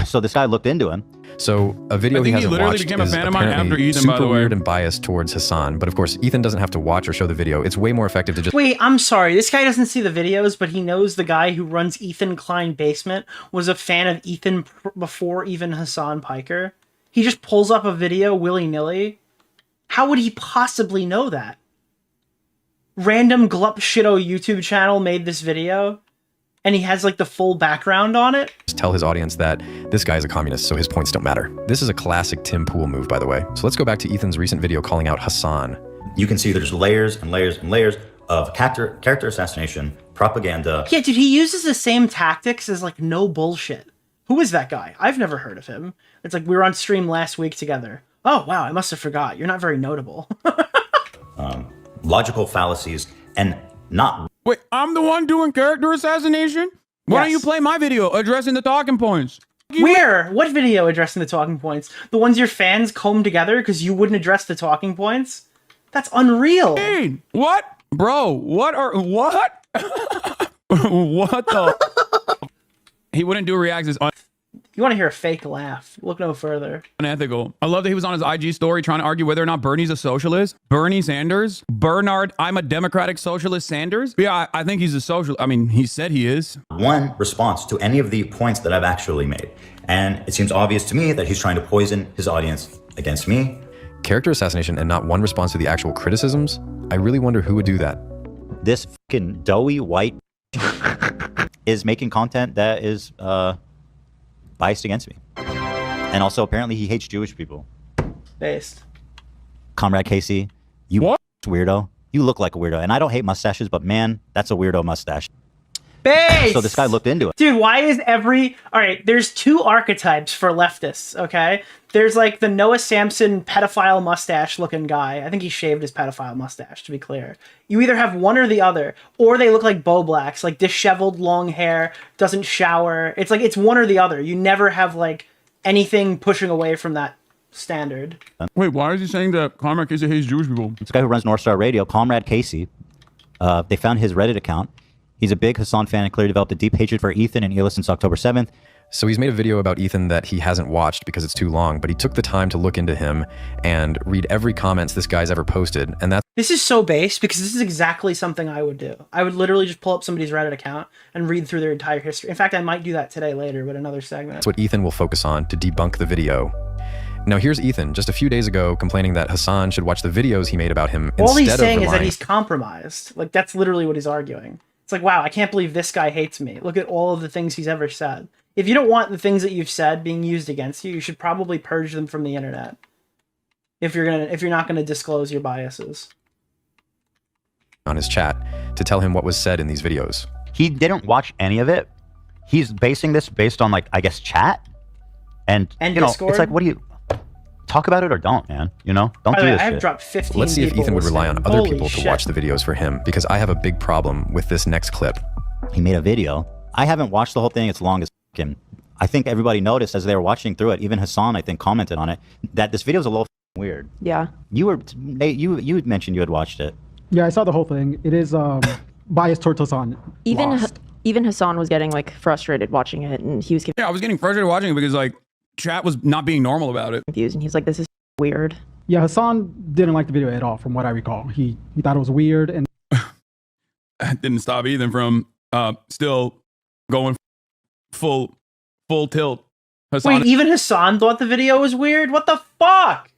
So this guy looked into him. So a video he hasn't watched became a fan of mine apparently after Ethan, super by the way. weird and biased towards Hasan. But of course, Ethan doesn't have to watch or show the video. It's way more effective to just... Wait, I'm sorry. This guy doesn't see the videos, but he knows the guy who runs Ethan Klein Basement was a fan of Ethan before even Hasan Piker. He just pulls up a video willy-nilly. How would he possibly know that? random glup shitto YouTube channel made this video and he has like the full background on it. Just tell his audience that this guy's a communist, so his points don't matter. This is a classic Tim Pool move, by the way. So let's go back to Ethan's recent video calling out Hasan. You can see there's layers and layers and layers of character assassination, propaganda. Yeah, dude, he uses the same tactics as like no bullshit. Who is that guy? I've never heard of him. It's like we were on stream last week together. Oh, wow, I must have forgot. You're not very notable. Logical fallacies and not... Wait, I'm the one doing character assassination? Why don't you play my video addressing the talking points? Where? What video addressing the talking points? The ones your fans comb together because you wouldn't address the talking points? That's unreal. Hey, what? Bro, what? What the? He wouldn't do reacts. You want to hear a fake laugh? Look no further. Unethical. I love that he was on his IG story trying to argue whether or not Bernie's a socialist. Bernie Sanders? Bernard, I'm a democratic socialist Sanders? Yeah, I think he's a socialist. I mean, he said he is. One response to any of the points that I've actually made. And it seems obvious to me that he's trying to poison his audience against me. Character assassination and not one response to the actual criticisms? I really wonder who would do that. This fucking doughy white is making content that is biased against me. And also apparently he hates Jewish people. Based. Comrade Casey, you what? Weirdo. You look like a weirdo. And I don't hate mustaches, but man, that's a weirdo mustache. Base! So this guy looked into it. Dude, why is Alright, there's two archetypes for leftists, okay? There's like the Noah Samson pedophile mustache looking guy. I think he shaved his pedophile mustache, to be clear. You either have one or the other, or they look like Bo Blacks, like disheveled long hair, doesn't shower. It's like, it's one or the other. You never have like anything pushing away from that standard. Wait, why is he saying that Comrade Casey hates Jewish people? This guy who runs North Star Radio, Comrade Casey, they found his Reddit account. He's a big Hasan fan and clearly developed a deep hatred for Ethan and Hila since October 7th. So he's made a video about Ethan that he hasn't watched because it's too long, but he took the time to look into him and read every comments this guy's ever posted. And that's... This is so base because this is exactly something I would do. I would literally just pull up somebody's Reddit account and read through their entire history. In fact, I might do that today later, but another segment. That's what Ethan will focus on to debunk the video. Now here's Ethan, just a few days ago, complaining that Hasan should watch the videos he made about him instead of All he's saying is that relying... he's compromised. Like, that's literally what he's arguing. It's like, wow, I can't believe this guy hates me. Look at all of the things he's ever said. If you don't want the things that you've said being used against you, you should probably purge them from the internet. If you're not gonna disclose your biases. On his chat to tell him what was said in these videos. He didn't watch any of it. He's basing this based on, like, I guess, chat. And you know, Discord? it's like, what do you... Talk about it or don't, man. You know? Don't do this I've shit. dropped 15 Let's see if Ethan would rely on other people shit. to watch the videos for him, because I have a big problem with this next clip. He made a video. I haven't watched the whole thing. It's long as him. I think everybody noticed as they were watching through it. Even Hasan, I think, commented on it, that this video is a little weird. Yeah. You had mentioned you had watched it. Yeah, I saw the whole thing. It is biased towards Hasan. Even Hasan was getting like frustrated watching it, and he was I was getting frustrated watching it because like chat was not being normal about it. confused, and he's like, "This is weird." Yeah, Hasan didn't like the video at all, from what I recall. He thought it was weird, and Didn't stop Ethan from still going full tilt. Hasan Wait, even Hasan thought the video was weird? What the fuck?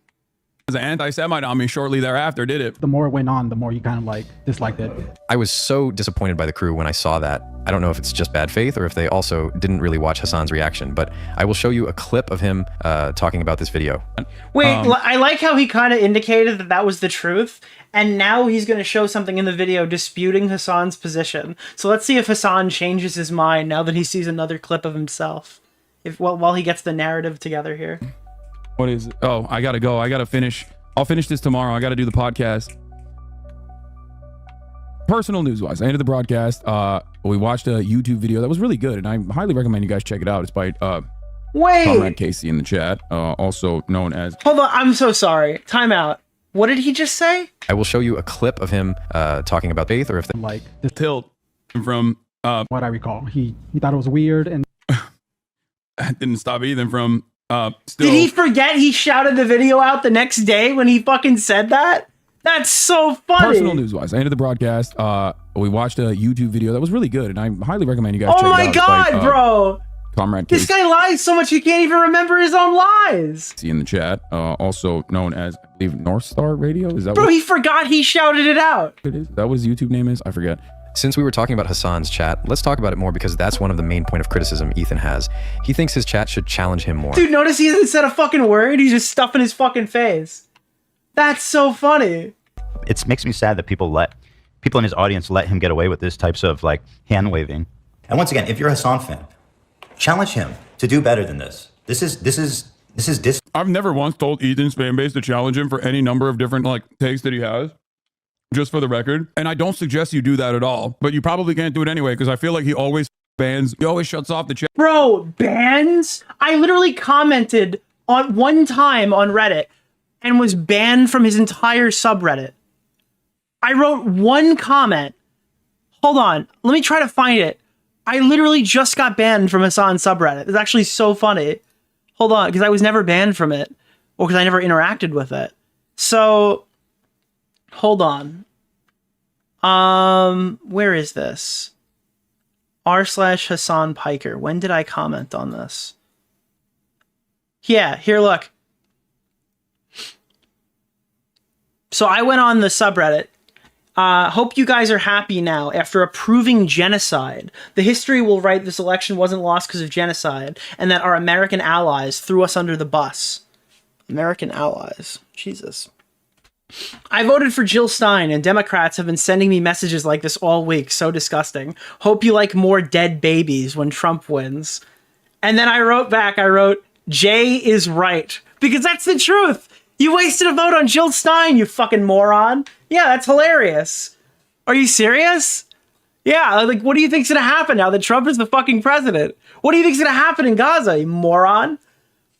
was an anti-Semite on me shortly thereafter, did it? the more it went on, the more you kind of like disliked it. I was so disappointed by the crew when I saw that. I don't know if it's just bad faith or if they also didn't really watch Hasan's reaction, but I will show you a clip of him talking about this video. Wait, I like how he kind of indicated that that was the truth, and now he's going to show something in the video disputing Hasan's position. So let's see if Hasan changes his mind now that he sees another clip of himself. While he gets the narrative together here. What is it? Oh, I gotta go. I gotta finish. I'll finish this tomorrow. I gotta do the podcast. Personal news wise, I ended the broadcast. We watched a YouTube video that was really good, and I highly recommend you guys check it out. It's by Comrade Casey in the chat, also known as... Hold on, I'm so sorry. Time out. What did he just say? I will show you a clip of him talking about faith, or if they... Like the tilt from what I recall. He thought it was weird, and didn't stop Ethan from still... Did he forget he shouted the video out the next day when he fucking said that? That's so funny. Personal news wise, I ended the broadcast. We watched a YouTube video that was really good, and I highly recommend you guys check it out. Oh my god, bro! Comrade This guy lies so much he can't even remember his own lies. See in the chat, also known as, I believe, North Star Radio. Is that Bro, what he forgot he shouted it out. it is? Is that what his YouTube name is? I forget. Since we were talking about Hasan's chat, let's talk about it more because that's one of the main point of criticism Ethan has. He thinks his chat should challenge him more. Dude, notice he hasn't said a fucking word. He's just stuffing his fucking face. That's so funny. It makes me sad that people in his audience let him get away with this types of like hand waving. And once again, if you're a Hasan fan, challenge him to do better than this. This is I've never once told Ethan's fan base to challenge him for any number of different like takes that he has. Just for the record. And I don't suggest you do that at all, but you probably can't do it anyway because I feel like he always bans, he always shuts off the chat. Bro, bans? I literally commented on one time on Reddit and was banned from his entire subreddit. I wrote one comment. Hold on, let me try to find it. I literally just got banned from Hasan's subreddit. It's actually so funny. Hold on, because I was never banned from it or because I never interacted with it. So, hold on. Where is this? r/Hasan Piker. When did I comment on this? Yeah, here, look. So I went on the subreddit. Hope you guys are happy now after approving genocide. The history will write this election wasn't lost because of genocide and that our American allies threw us under the bus. American allies. Jesus. I voted for Jill Stein and Democrats have been sending me messages like this all week. So disgusting. Hope you like more dead babies when Trump wins. And then I wrote back, Jay is right. Because that's the truth. You wasted a vote on Jill Stein, you fucking moron. Yeah, that's hilarious. Are you serious? Yeah, like, what do you think's gonna happen now that Trump is the fucking president? What do you think's gonna happen in Gaza, you moron?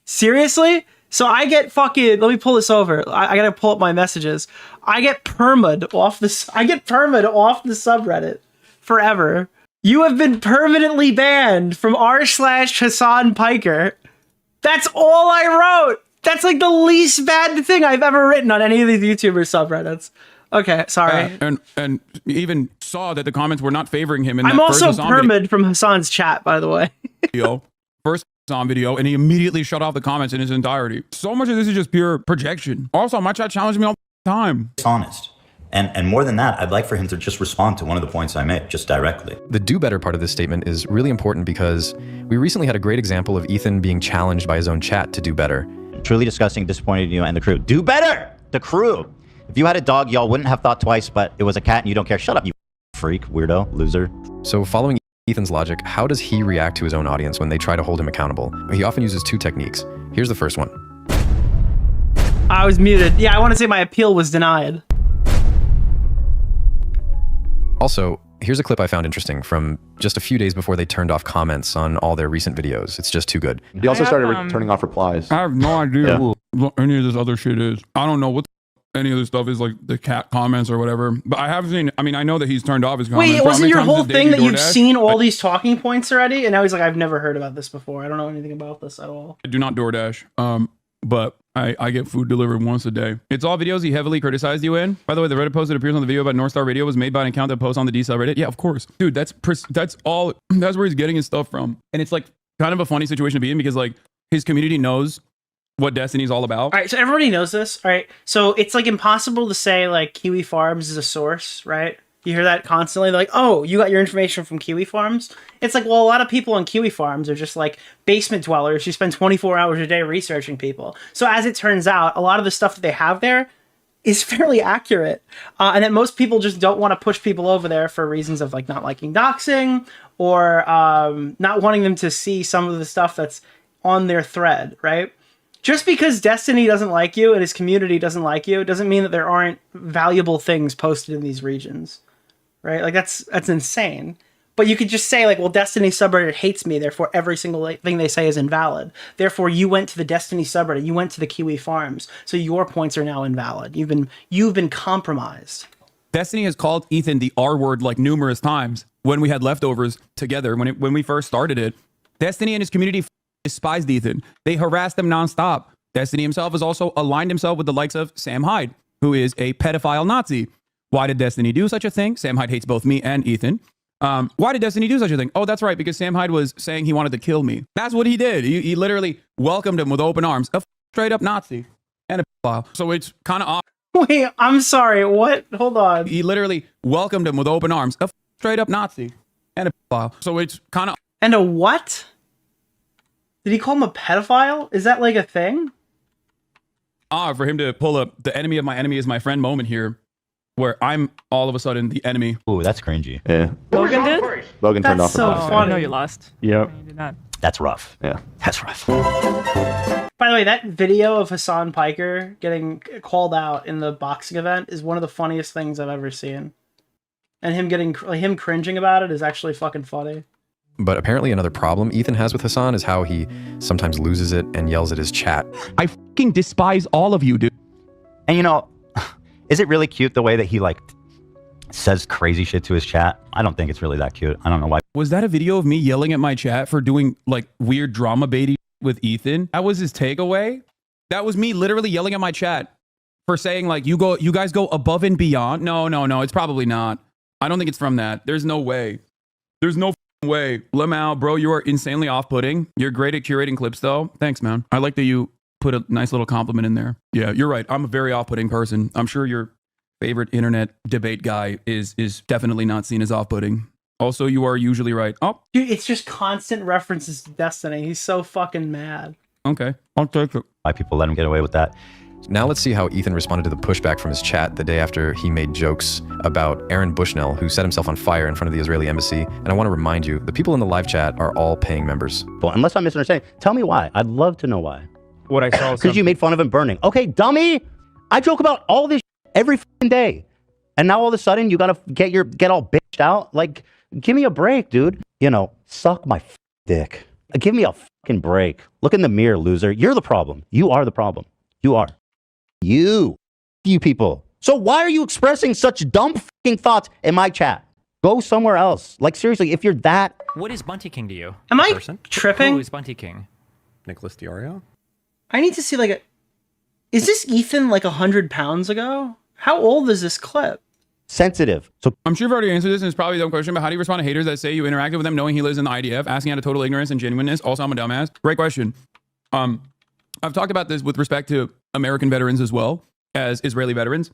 Seriously? So I get fucking, let me pull this over. I gotta pull up my messages. I get perma'd off the subreddit forever. You have been permanently banned from r/Hasan Piker. That's all I wrote. That's like the least bad thing I've ever written on any of these YouTuber subreddits. Okay, sorry. And even saw that the comments were not favoring him in that I'm also first Hasan perma'd from Hasan's chat, by the way. video. First Hasan video, and he immediately shut off the comments in its entirety. So much of this is just pure projection. Also, my chat challenged me all the time. Honest. And more than that, I'd like for him to just respond to one of the points I made, just directly. The do better part of this statement is really important because we recently had a great example of Ethan being challenged by his own chat to do better. Truly disgusting, disappointed in you and the crew. Do better! The crew! If you had a dog, y'all wouldn't have thought twice, but it was a cat and you don't care. Shut up, you freak, weirdo, loser. So following Ethan's logic, how does he react to his own audience when they try to hold him accountable? He often uses two techniques. Here's the first one. I was muted. Yeah, I want to say my appeal was denied. Also, here's a clip I found interesting from just a few days before they turned off comments on all their recent videos. It's just too good. He also started turning off replies. I have no idea what any of this other shit is. I don't know what any of this stuff is, like the cat comments or whatever. But I have seen, I mean, I know that he's turned off his comments. Wait, wasn't your whole thing that you've seen all these talking points already? And now he's like, I've never heard about this before. I don't know anything about this at all. I do not DoorDash. But I get food delivered once a day. It's all videos he heavily criticized you in. By the way, the Reddit post that appears on the video about North Star Radio was made by an account that posts on the D subreddit. Yeah, of course. Dude, that's where he's getting his stuff from. And it's like kind of a funny situation to be in because like his community knows what Destiny's all about. All right, so everybody knows this. All right, so it's like impossible to say like Kiwi Farms is a source, right? You hear that constantly. They're like, oh, you got your information from Kiwi Farms? It's like, well, a lot of people on Kiwi Farms are just like basement dwellers who spend 24 hours a day researching people. So as it turns out, a lot of the stuff that they have there is fairly accurate. And that most people just don't want to push people over there for reasons of like not liking doxing or not wanting them to see some of the stuff that's on their thread, right? Just because Destiny doesn't like you and his community doesn't like you doesn't mean that there aren't valuable things posted in these regions. Right? Like that's insane. But you could just say like, well, Destiny subreddit hates me, therefore every single thing they say is invalid. Therefore you went to the Destiny subreddit, you went to the Kiwi Farms, so your points are now invalid. You've been compromised. Destiny has called Ethan the R word like numerous times when we had leftovers together when we first started it. Destiny and his community despised Ethan. They harassed him nonstop. Destiny himself has also aligned himself with the likes of Sam Hyde, who is a pedophile Nazi. Why did Destiny do such a thing? Sam Hyde hates both me and Ethan. Why did Destiny do such a thing? Oh, that's right, because Sam Hyde was saying he wanted to kill me. That's what he did. He literally welcomed him with open arms. A straight up Nazi and a pedophile. So it's kind of odd. Wait, I'm sorry. What? Hold on. He literally welcomed him with open arms. A straight up Nazi and a pedophile. So it's kind of. And a what? Did he call him a pedophile? Is that like a thing? For him to pull up the enemy of my enemy is my friend moment here, where I'm all of a sudden the enemy. Ooh, that's cringy. Yeah. Logan did? Logan turned off. That's so the funny. No, you lost. Yep. You did not. That's rough. Yeah. That's rough. By the way, that video of Hasan Piker getting called out in the boxing event is one of the funniest things I've ever seen. And him cringing about it is actually fucking funny. But apparently another problem Ethan has with Hasan is how he sometimes loses it and yells at his chat. I fucking despise all of you, dude. And you know, is it really cute the way that he like says crazy shit to his chat? I don't think it's really that cute. I don't know why. Was that a video of me yelling at my chat for doing like weird drama baity with Ethan? That was his takeaway? That was me literally yelling at my chat for saying like, you guys go above and beyond? No, it's probably not. I don't think it's from that. There's no way. There's no way. Lamau, bro, you are insanely off-putting. You're great at curating clips though. Thanks, man. I like that you put a nice little compliment in there. Yeah, you're right. I'm a very off-putting person. I'm sure your favorite internet debate guy is definitely not seen as off-putting. Also, you are usually right. Oh, Dude, it's just constant references to Destiny. He's so fucking mad. okay. I'll take it. Why people let him get away with that. Now let's see how Ethan responded to the pushback from his chat the day after he made jokes about Aaron Bushnell, who set himself on fire in front of the Israeli embassy. And I want to remind you, the people in the live chat are all paying members. Well, unless I'm misunderstanding, tell me why. I'd love to know why. What I saw Because you made fun of him burning. Okay, dummy. I joke about all this every fucking day. And now all of a sudden you gotta get all bitched out? Like, give me a break, dude. You know, suck my dick. Give me a fucking break. Look in the mirror, loser. You're the problem. You are the problem. You are. You people. So why are you expressing such dumb fucking thoughts in my chat? Go somewhere else. Like, seriously, if you're that... What is Bunty King to you? Am I person? tripping? Who is Bunty King? Nicholas DeOrio? I need to see like is this Ethan like 100 pounds ago? How old is this clip? Sensitive. So I'm sure you've already answered this, and it's probably a dumb question, but how do you respond to haters that say you interacted with them knowing he lives in the IDF, asking out of total ignorance and genuineness? Also, I'm a dumbass. Great question. I've talked about this with respect to American veterans as well as Israeli veterans.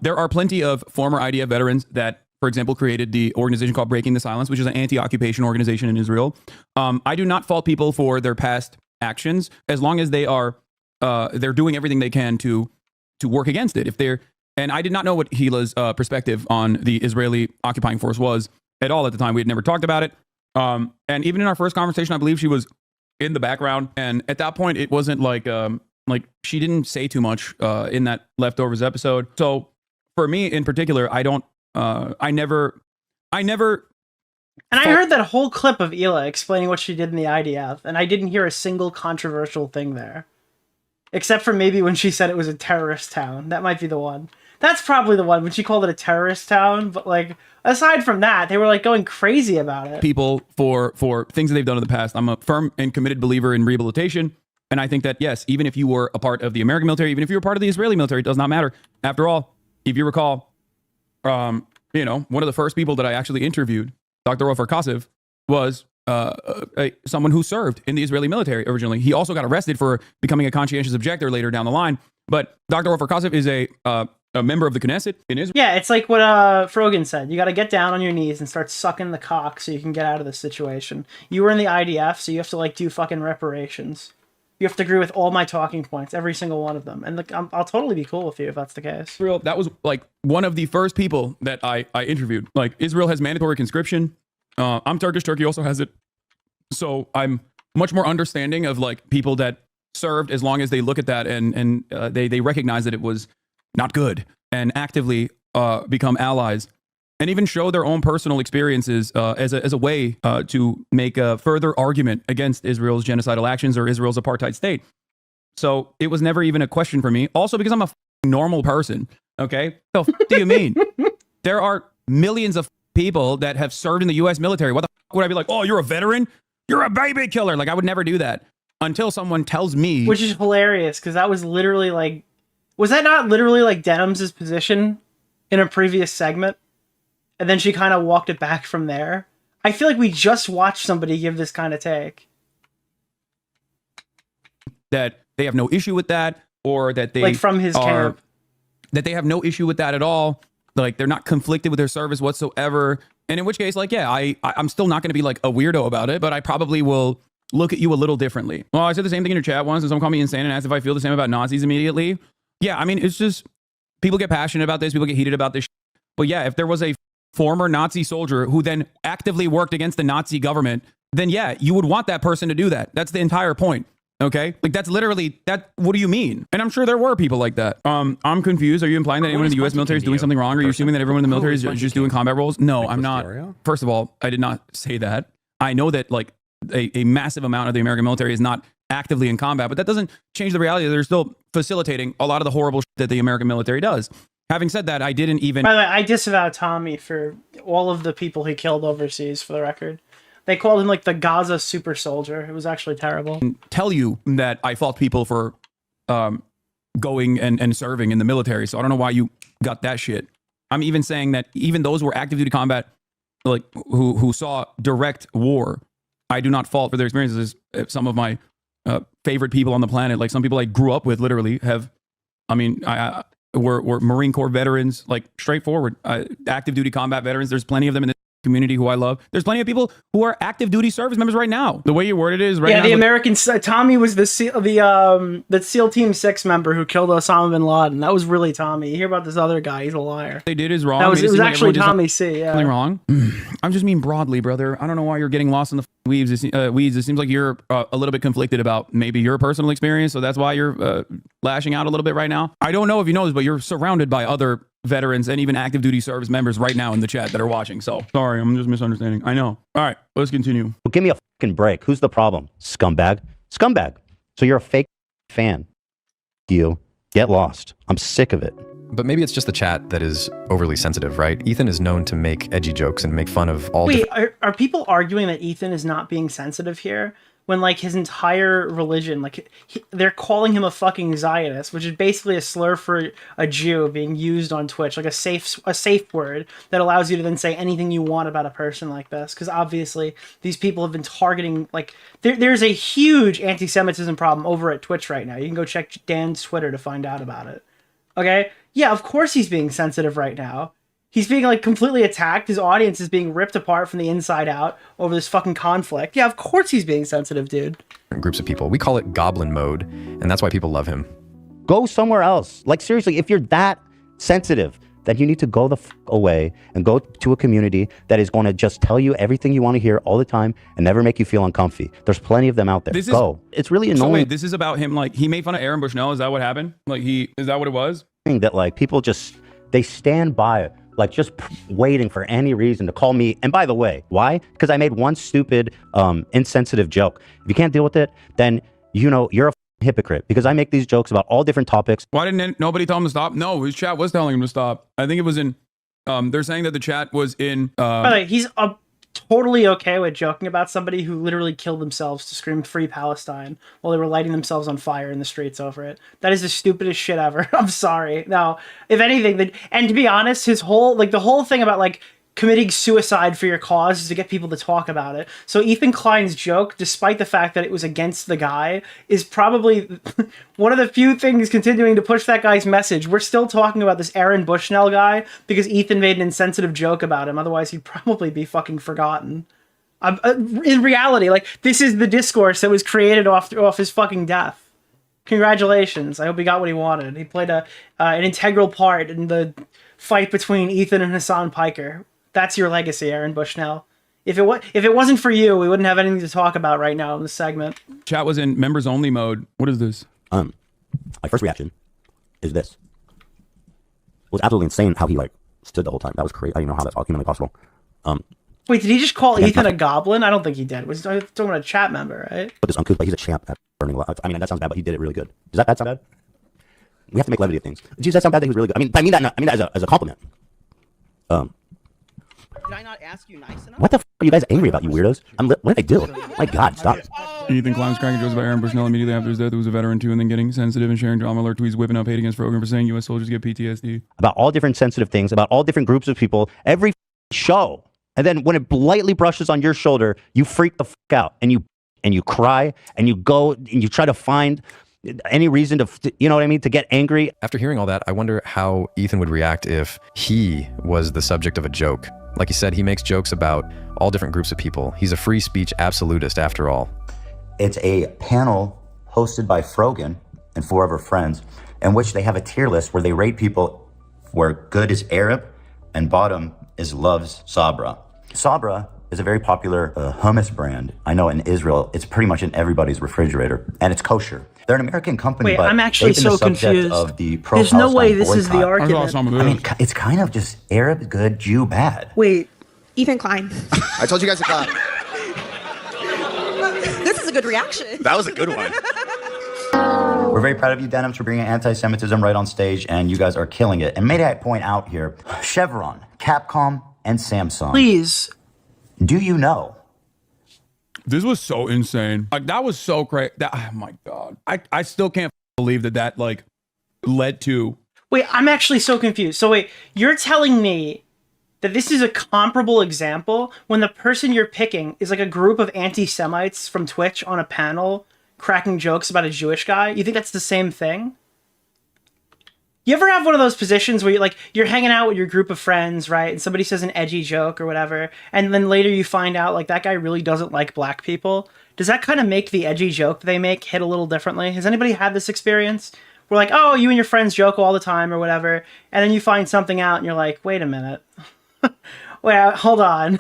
There are plenty of former IDF veterans that, for example, created the organization called Breaking the Silence, which is an anti-occupation organization in Israel. I do not fault people for their past actions as long as they're doing everything they can to work against it. And I did not know what Hila's perspective on the Israeli occupying force was at all at the time. We had never talked about it. And even in our first conversation, I believe she was in the background. And at that point, it wasn't like she didn't say too much in that Leftovers episode. So for me in particular, I never. And I heard that whole clip of Hila explaining what she did in the IDF, and I didn't hear a single controversial thing there. Except for maybe when she said it was a terrorist town. That might be the one. That's probably the one when she called it a terrorist town. But like, aside from that, they were like going crazy about it. People for things that they've done in the past. I'm a firm and committed believer in rehabilitation. And I think that, yes, even if you were a part of the American military, even if you were part of the Israeli military, it does not matter. After all, if you recall, one of the first people that I actually interviewed, Dr. Ofer Kassev, was someone who served in the Israeli military originally. He also got arrested for becoming a conscientious objector later down the line. But Dr. Ofer Kassev is a member of the Knesset in Israel. Yeah, it's like what Frogan said. You got to get down on your knees and start sucking the cock so you can get out of this situation. You were in the IDF, so you have to like do fucking reparations. You have to agree with all my talking points, every single one of them. And like, I'll totally be cool with you if that's the case. Israel, that was like one of the first people that I interviewed. Like, Israel has mandatory conscription. I'm Turkish. Turkey also has it. So I'm much more understanding of like people that served as long as they look at that and they recognize that it was not good and actively become allies and even show their own personal experiences as a way to make a further argument against Israel's genocidal actions or Israel's apartheid state. So it was never even a question for me. Also because I'm a normal person. Okay? So do you mean? There are millions of people that have served in the U.S. military. What the would I be like, oh, you're a veteran? You're a baby killer. Like, I would never do that until someone tells me. Which is hilarious, because that was literally like, was that not literally like Denham's position in a previous segment? and then she kind of walked it back from there. I feel like we just watched somebody give this kind of take. That they have no issue with that, or that they Like from his camp. That they have no issue with that at all. Like they're not conflicted with their service whatsoever. And in which case, like, yeah, I'm still not going to be like a weirdo about it, but I probably will look at you a little differently. Well, I said the same thing in your chat once, and someone called me insane and asked if I feel the same about Nazis immediately. Yeah, I mean, it's just people get passionate about this, people get heated about this shit. But yeah, if there was a former Nazi soldier who then actively worked against the Nazi government, then yeah, you would want that person to do that. That's the entire point. Okay, like that's literally that. What do you mean? And I'm sure there were people like that. I'm confused. Are you implying that anyone in the U.S. military is doing something wrong? Are you assuming that everyone in the military is just doing combat roles? No, I'm not. First of all, I did not say that. I know that like a massive amount of the American military is not actively in combat, but that doesn't change the reality that they're still facilitating a lot of the horrible shit that the American military does. Having said that, I didn't even. By the way, I disavow Tommy for all of the people he killed overseas. For the record. They called him like the Gaza super soldier. It was actually terrible. Tell you that I fault people for going and serving in the military. So I don't know why you got that shit. I'm even saying that even those who were active duty combat, like who saw direct war, I do not fault for their experiences. Some of my favorite people on the planet, like some people I grew up with, literally have. I mean, were Marine Corps veterans, like straightforward active duty combat veterans. There's plenty of them in the community who I love. There's plenty of people who are active duty service members right now. The way you worded it is right now. Yeah, the American Tommy was the SEAL Team 6 member who killed Osama bin Laden. That was really Tommy. You hear about this other guy? He's a liar. They did is wrong. It was actually Tommy C. Yeah. Something wrong. I'm just mean broadly, brother. I don't know why you're getting lost in the weeds. It seems like you're a little bit conflicted about maybe your personal experience, so that's why you're lashing out a little bit right now. I don't know if you know this, but you're surrounded by other veterans and even active duty service members right now in the chat that are watching. So sorry, I'm just misunderstanding. I know. All right, let's continue. Well, give me a fucking break. Who's the problem? Scumbag. Scumbag. So you're a fake fan. You get lost. I'm sick of it. But maybe it's just the chat that is overly sensitive, right? Ethan is known to make edgy jokes and make fun of all. Wait, are people arguing that Ethan is not being sensitive here? When like his entire religion, like they're calling him a fucking Zionist, which is basically a slur for a Jew being used on Twitch, like a safe word that allows you to then say anything you want about a person like this. Because obviously these people have been targeting, like there's a huge anti-Semitism problem over at Twitch right now. You can go check Dan's Twitter to find out about it. Okay, yeah, of course he's being sensitive right now. He's being like completely attacked. His audience is being ripped apart from the inside out over this fucking conflict. Yeah, of course he's being sensitive, dude. Groups of people. We call it goblin mode, and that's why people love him. Go somewhere else. Like seriously, if you're that sensitive, then you need to go the f away and go to a community that is going to just tell you everything you want to hear all the time and never make you feel uncomfy. There's plenty of them out there. Go. It's really annoying. So wait, this is about him, like he made fun of Aaron Bushnell. Is that what happened? Like is that what it was? That like people just, they stand by it. Like just waiting for any reason to call me. And by the way, why? Because I made one stupid, insensitive joke. If you can't deal with it, then you know you're a hypocrite. Because I make these jokes about all different topics. Why didn't nobody tell him to stop? No, his chat was telling him to stop. I think it was in. They're saying that the chat was in. By the way, he's totally okay with joking about somebody who literally killed themselves to scream "Free Palestine" while they were lighting themselves on fire in the streets over it. That is the stupidest shit ever. I'm sorry. No, if anything, and to be honest, his whole the whole thing about like committing suicide for your cause is to get people to talk about it. So Ethan Klein's joke, despite the fact that it was against the guy, is probably one of the few things continuing to push that guy's message. We're still talking about this Aaron Bushnell guy because Ethan made an insensitive joke about him. Otherwise, he'd probably be fucking forgotten. In reality, like, this is the discourse that was created off his fucking death. Congratulations. I hope he got what he wanted. He played an integral part in the fight between Ethan and Hasan Piker. That's your legacy, Aaron Bushnell. If it wasn't for you, we wouldn't have anything to talk about right now in this segment. Chat was in members only mode. What is this? My first reaction is this. It was absolutely insane how he like stood the whole time. That was crazy. I don't even know how that's all humanly possible. Wait, did he just call Ethan a goblin? I don't think he did. Was talking about a chat member, right? But this uncouth, like he's a champ at burning lives. I mean, that sounds bad, but he did it really good. Does that sound bad? We have to make levity of things. Does that sound bad that he was really good? I mean that as a compliment. Did I not ask you nice enough? What the f are you guys angry about, you weirdos? What did I do? My God, stop. Ethan Klein was cracking jokes about Aaron Bushnell immediately after his death, who was a veteran too, and then getting sensitive and sharing drama alert tweets, whipping up hate against Rogan for saying U.S. soldiers get PTSD. About all different sensitive things, about all different groups of people. Every show. And then when it lightly brushes on your shoulder, you freak the fuck out and you cry and you go and you try to find any reason to, you know what I mean, to get angry. After hearing all that, I wonder how Ethan would react if he was the subject of a joke. Like he said, he makes jokes about all different groups of people. He's a free speech absolutist after all. It's a panel hosted by Frogan and 4 of her friends, in which they have a tier list where they rate people where good is Arab and bottom is loves Sabra. Sabra is a very popular hummus brand. I know in Israel, it's pretty much in everybody's refrigerator, and it's kosher. They're an American company, Wait, but I'm actually they've been so the subject confused. of the There's no way this pro-Palestine is the boycott. argument. I mean, it's kind of just Arab good, Jew bad. Wait. Ethan Klein. I told you guys to clap. This is a good reaction. That was a good one. We're very proud of you, Denims, for bringing anti-Semitism right on stage, and you guys are killing it. And may I point out here, Chevron, Capcom, and Samsung. Please. Do you know? This was so insane. Like, that was so crazy. Oh my God. I still can't believe that like led to. Wait, I'm actually so confused. So wait, you're telling me that this is a comparable example when the person you're picking is like a group of anti-Semites from Twitch on a panel cracking jokes about a Jewish guy? You think that's the same thing? You ever have one of those positions where you're hanging out with your group of friends, right? And somebody says an edgy joke or whatever, and then later you find out like that guy really doesn't like black people? Does that kind of make the edgy joke they make hit a little differently? Has anybody had this experience? We're like, oh, you and your friends joke all the time or whatever, and then you find something out and you're like, wait a minute. Wait, hold on.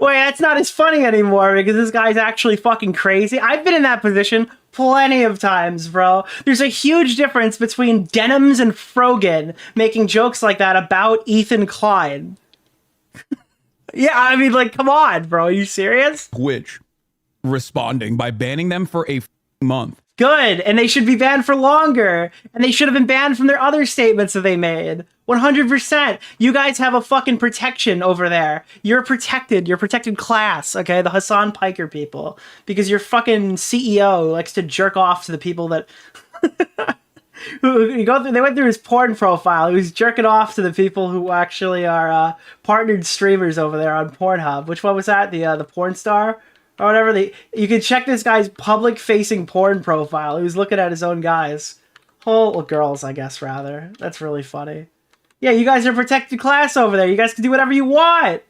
Wait, that's not as funny anymore because this guy's actually fucking crazy. I've been in that position plenty of times, bro. There's a huge difference between Denims and Frogan making jokes like that about Ethan Klein. Yeah, I mean, like, come on, bro. Are you serious? Twitch responding by banning them for a month. Good, and they should be banned for longer, and they should have been banned from their other statements that they made. 100%. You guys have a fucking protection over there. You're protected. You're protected class, okay? The Hasan Piker people. Because your fucking CEO likes to jerk off to the people that... They went through his porn profile. He was jerking off to the people who actually are partnered streamers over there on Pornhub. Which one was that? The porn star? Or whatever. You can check this guy's public-facing porn profile. He was looking at his own guys. Well, girls, I guess, rather. That's really funny. Yeah, you guys are protected class over there. You guys can do whatever you want.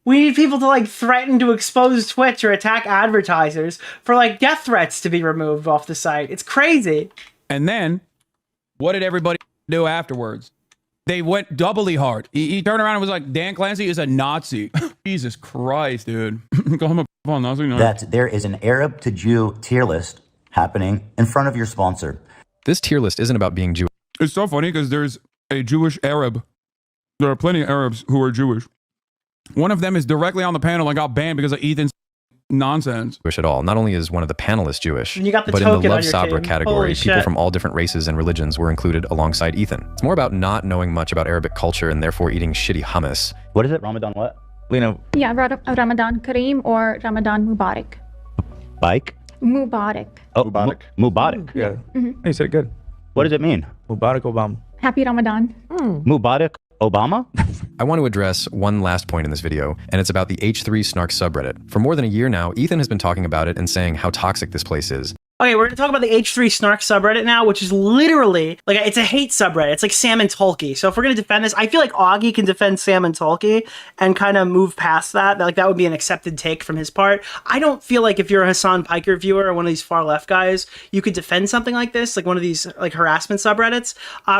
We need people to, like, threaten to expose Twitch or attack advertisers for, like, death threats to be removed off the site. It's crazy. And then, what did everybody do afterwards? They went doubly hard. He turned around and was like, Dan Clancy is a Nazi. Jesus Christ, dude. Call him a Nazi. No. That there is an Arab to Jew tier list happening in front of your sponsor. This tier list isn't about being Jewish. It's so funny because there's a Jewish Arab. There are plenty of Arabs who are Jewish. One of them is directly on the panel and got banned because of Ethan's nonsense. Jewish at all. Not only is one of the panelists Jewish, And you got the but in the token on Love your Sabra team. category, Holy people shit. from all different races and religions were included alongside Ethan. It's more about not knowing much about Arabic culture and therefore eating shitty hummus. What is it? Ramadan what? Lena. Yeah, Ramadan Kareem or Ramadan Mubarak. Bike? Mubarak. Oh, Mubarak. Mubarak. Yeah. You said it good. What does it mean? Mubarak Obama. Happy Ramadan. Mubarak Obama? I want to address one last point in this video, and it's about the H3 Snark subreddit. For more than a year now, Ethan has been talking about it and saying how toxic this place is. Okay, we're gonna talk about the H3 Snark subreddit now, which is literally, like, it's a hate subreddit. It's like Sam and Tolkien. So if we're gonna defend this, I feel like Augie can defend Sam and Tolkien and kind of move past that. Like, that would be an accepted take from his part. I don't feel like if you're a Hasan Piker viewer or one of these far left guys, you could defend something like this, like one of these, like, harassment subreddits.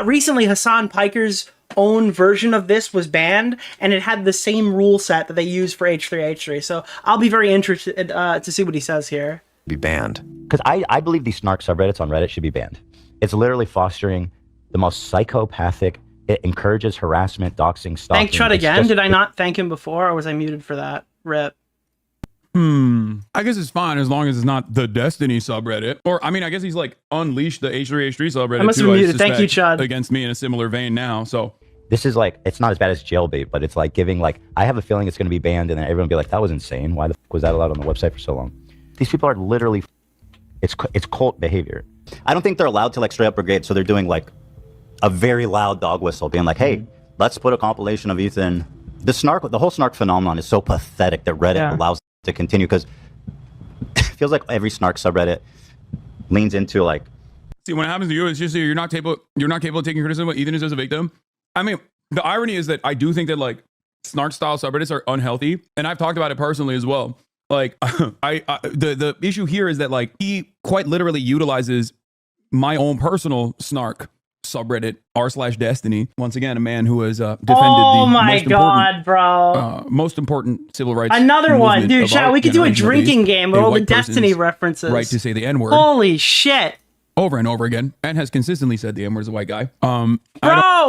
Recently, Hasan Piker's own version of this was banned, and it had the same rule set that they use for H3H3. So I'll be very interested to see what he says here. Be banned. Because I believe these snark subreddits on Reddit should be banned. It's literally fostering the most psychopathic. It encourages harassment, doxing, stalking. Thank Chud again. Did I not thank him before, or was I muted for that? Rip. I guess it's fine as long as it's not the Destiny subreddit. Or, I mean, I guess he's like unleashed the H3H3 subreddit. I must have muted. Thank you, Chud. Against me in a similar vein now, so. This is like, it's not as bad as jailbait, but it's like giving, like, I have a feeling it's going to be banned, and then everyone will be like, that was insane. Why the fuck was that allowed on the website for so long? These people are literally, it's cult behavior. I don't think they're allowed to, like, straight up brigade, so they're doing, like, a very loud dog whistle, being like, hey, let's put a compilation of Ethan. The whole Snark phenomenon is so pathetic that Reddit allows it to continue, because it feels like every Snark subreddit leans into like. See, when it happens to you, it's just you're not capable of taking criticism what Ethan is as a victim. I mean, the irony is that I do think that like Snark style subreddits are unhealthy, and I've talked about it personally as well. Like, the issue here is that like he quite literally utilizes my own personal Snark subreddit r/Destiny. Once again, a man who has defended oh my god, bro! Most important civil rights. Another one, dude. of Chat, our we could do a generation, drinking at least, game a with all the white Destiny person's references. Right to say the N-word. Holy shit! Over and over again, and has consistently said the N-word as a white guy. Bro,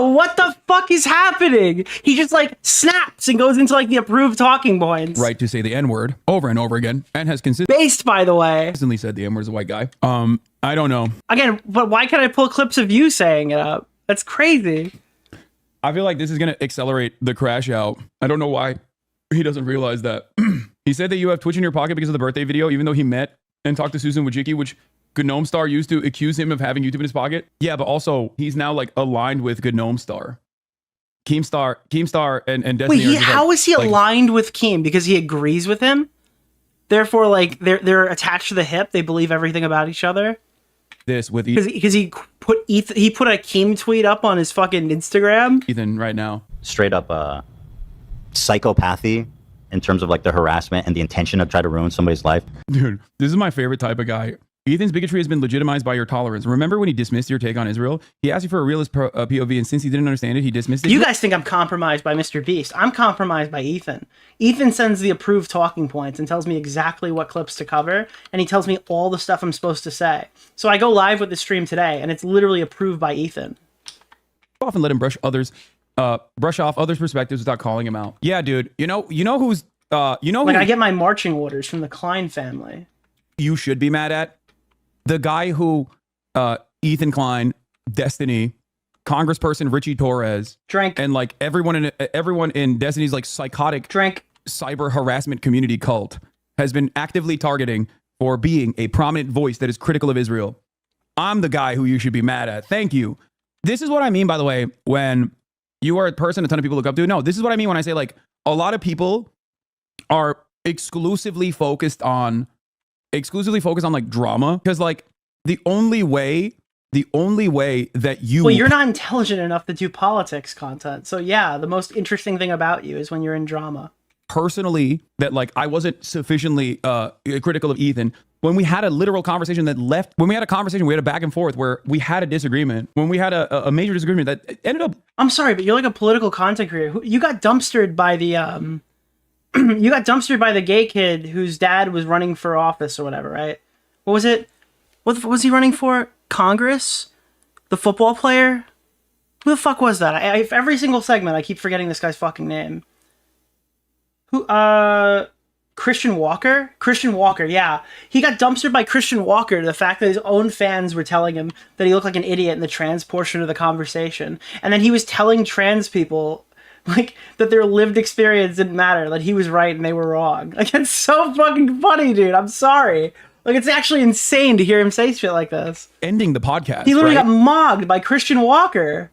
what the fuck is happening? He just like snaps and goes into like the approved talking points. Right to say the N-word over and over again, and has consistently Based, by the way. Consistently said the N-word as a white guy. I don't know. Again, but why can't I pull clips of you saying it up? That's crazy. I feel like this is gonna accelerate the crash out. I don't know why he doesn't realize that. He said that you have Twitch in your pocket because of the birthday video, even though he met and talked to Susan Wojcicki, which Gnome Star used to accuse him of having YouTube in his pocket. Yeah, but also he's now like aligned with Gnome Star. Keemstar and Destiny. Wait, how is he aligned with Keem? Because he agrees with him? Therefore, like they're attached to the hip. They believe everything about each other. This with because he put a Keem tweet up on his fucking Instagram. Ethan right now. Straight up psychopathy in terms of like the harassment and the intention of trying to ruin somebody's life. Dude, this is my favorite type of guy. Ethan's bigotry has been legitimized by your tolerance. Remember when he dismissed your take on Israel? He asked you for a realist POV, and since he didn't understand it, he dismissed it. You guys think I'm compromised by Mr. Beast. I'm compromised by Ethan. Ethan sends the approved talking points and tells me exactly what clips to cover, and he tells me all the stuff I'm supposed to say. So I go live with the stream today, and it's literally approved by Ethan. Often let him brush off others' perspectives without calling him out. Yeah, dude. You know who's I get my marching orders from the Klein family. You should be mad at the guy who Ethan Klein, Destiny, Congressperson Richie Torres, Drank, and like everyone in Destiny's like psychotic cyber harassment community cult has been actively targeting for being a prominent voice that is critical of Israel. I'm the guy who you should be mad at. Thank you. This is what I mean, by the way, when you are a person a ton of people look up to. No, this is what I mean when I say like a lot of people are exclusively focused on like drama, because like the only way that you you're not intelligent enough to do politics content. So yeah, the most interesting thing about you is when you're in drama. Personally, that like I wasn't sufficiently critical of Ethan when we had a literal conversation we had a back and forth where we had a disagreement, when we had a major disagreement that ended up. I'm sorry, but you're like a political content creator. You got dumpstered by the you got dumpstered by the gay kid whose dad was running for office or whatever, right? What was it? What was he running for? Congress? The football player? Who the fuck was that? Every single segment, I keep forgetting this guy's fucking name. Who? Christian Walker? Christian Walker, yeah. He got dumpstered by Christian Walker. The fact that his own fans were telling him that he looked like an idiot in the trans portion of the conversation. And then he was telling trans people like that their lived experience didn't matter, that he was right and they were wrong. Like, it's so fucking funny, dude. I'm sorry. Like, it's actually insane to hear him say shit like this. Ending the podcast. He literally got mogged by Christian Walker.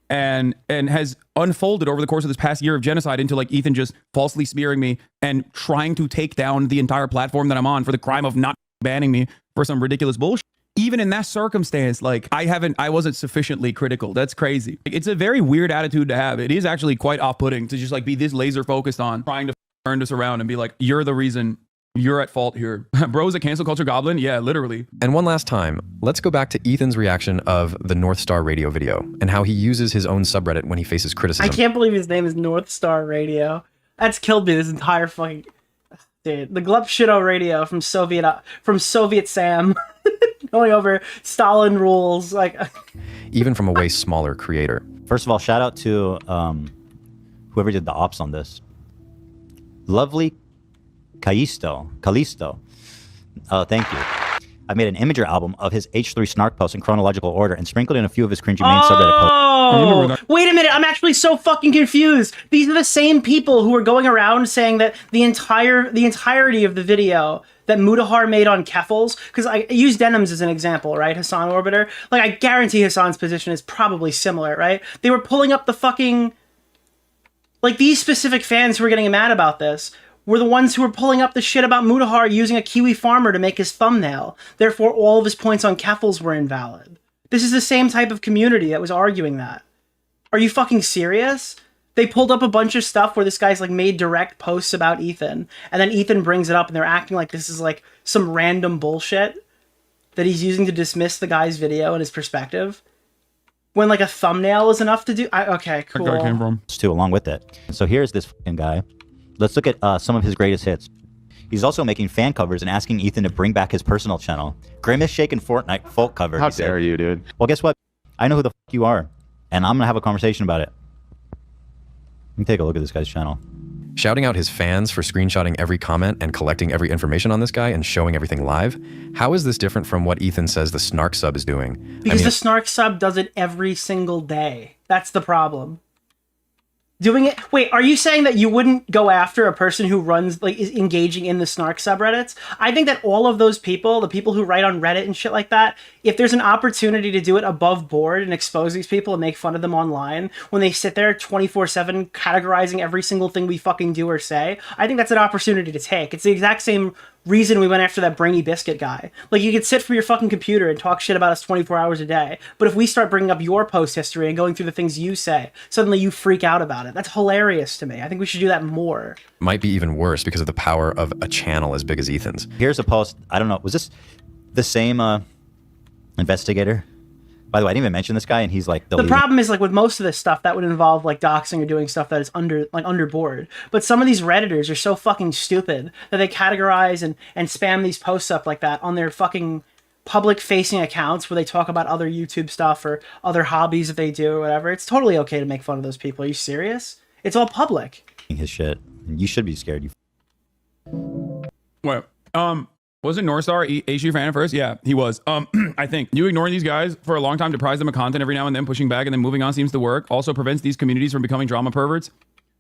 And has unfolded over the course of this past year of genocide into like Ethan just falsely smearing me and trying to take down the entire platform that I'm on for the crime of not banning me for some ridiculous bullshit. Even in that circumstance, like I wasn't sufficiently critical. That's crazy. It's a very weird attitude to have. It is actually quite off-putting to just like be this laser focused on trying to turn this around and be like, you're the reason, you're at fault here. Bro's a cancel culture goblin? Yeah, literally. And one last time, let's go back to Ethan's reaction of the North Star Radio video and how he uses his own subreddit when he faces criticism. I can't believe his name is North Star Radio. That's killed me this entire fucking... Dude, the Glup Shido Radio from Soviet Sam. Going over Stalin rules, like even from a way smaller creator. First of all, shout out to whoever did the ops on this. Lovely Callisto. Thank you. I made an imager album of his H3 Snark posts in chronological order and sprinkled in a few of his cringy main subreddit posts. Oh, wait a minute. I'm actually so fucking confused. These are the same people who are going around saying that the entirety of the video that Mudahar made on Keffels, because I use Denims as an example, right? Hasan Orbiter. Like, I guarantee Hasan's position is probably similar, right? They were pulling up the fucking... Like, these specific fans who were getting mad about this were the ones who were pulling up the shit about Mudahar using a Kiwi farmer to make his thumbnail. Therefore, all of his points on Keffels were invalid. This is the same type of community that was arguing that. Are you fucking serious? They pulled up a bunch of stuff where this guy's like made direct posts about Ethan, and then Ethan brings it up and they're acting like this is like some random bullshit that he's using to dismiss the guy's video and his perspective. When like a thumbnail is enough to do... okay, cool. That guy came from. Too, along with it. So here's this fucking guy. Let's look at some of his greatest hits. He's also making fan covers and asking Ethan to bring back his personal channel. Grimace shaking Fortnite folk cover. How dare you, dude? Well, guess what? I know who the fuck you are, and I'm gonna have a conversation about it. Let me take a look at this guy's channel. Shouting out his fans for screenshotting every comment and collecting every information on this guy and showing everything live. How is this different from what Ethan says the Snark sub is doing? Because the Snark sub does it every single day. That's the problem. Doing it... Wait, are you saying that you wouldn't go after a person who runs, like, is engaging in the Snark subreddits? I think that all of those people, the people who write on Reddit and shit like that, if there's an opportunity to do it above board and expose these people and make fun of them online, when they sit there 24/7 categorizing every single thing we fucking do or say, I think that's an opportunity to take. It's the exact same reason we went after that Brainy Biscuit guy. Like, you could sit from your fucking computer and talk shit about us 24 hours a day, but if we start bringing up your post history and going through the things you say, suddenly you freak out about it. That's hilarious to me. I think we should do that more. Might be even worse because of the power of a channel as big as Ethan's. Here's a post. I don't know. Was this the same investigator? By the way, I didn't even mention this guy, and he's like the problem is, like, with most of this stuff that would involve like doxing or doing stuff that is under board. But some of these Redditors are so fucking stupid that they categorize and spam these posts up like that on their fucking public facing accounts where they talk about other YouTube stuff or other hobbies that they do or whatever. It's totally okay to make fun of those people. Are you serious? It's all public. His shit. You should be scared. You. What? Wasn't Northstar HU fan at first? Yeah, he was. I think you ignoring these guys for a long time, deprives them of content every now and then, pushing back and then moving on seems to work. Also prevents these communities from becoming drama perverts.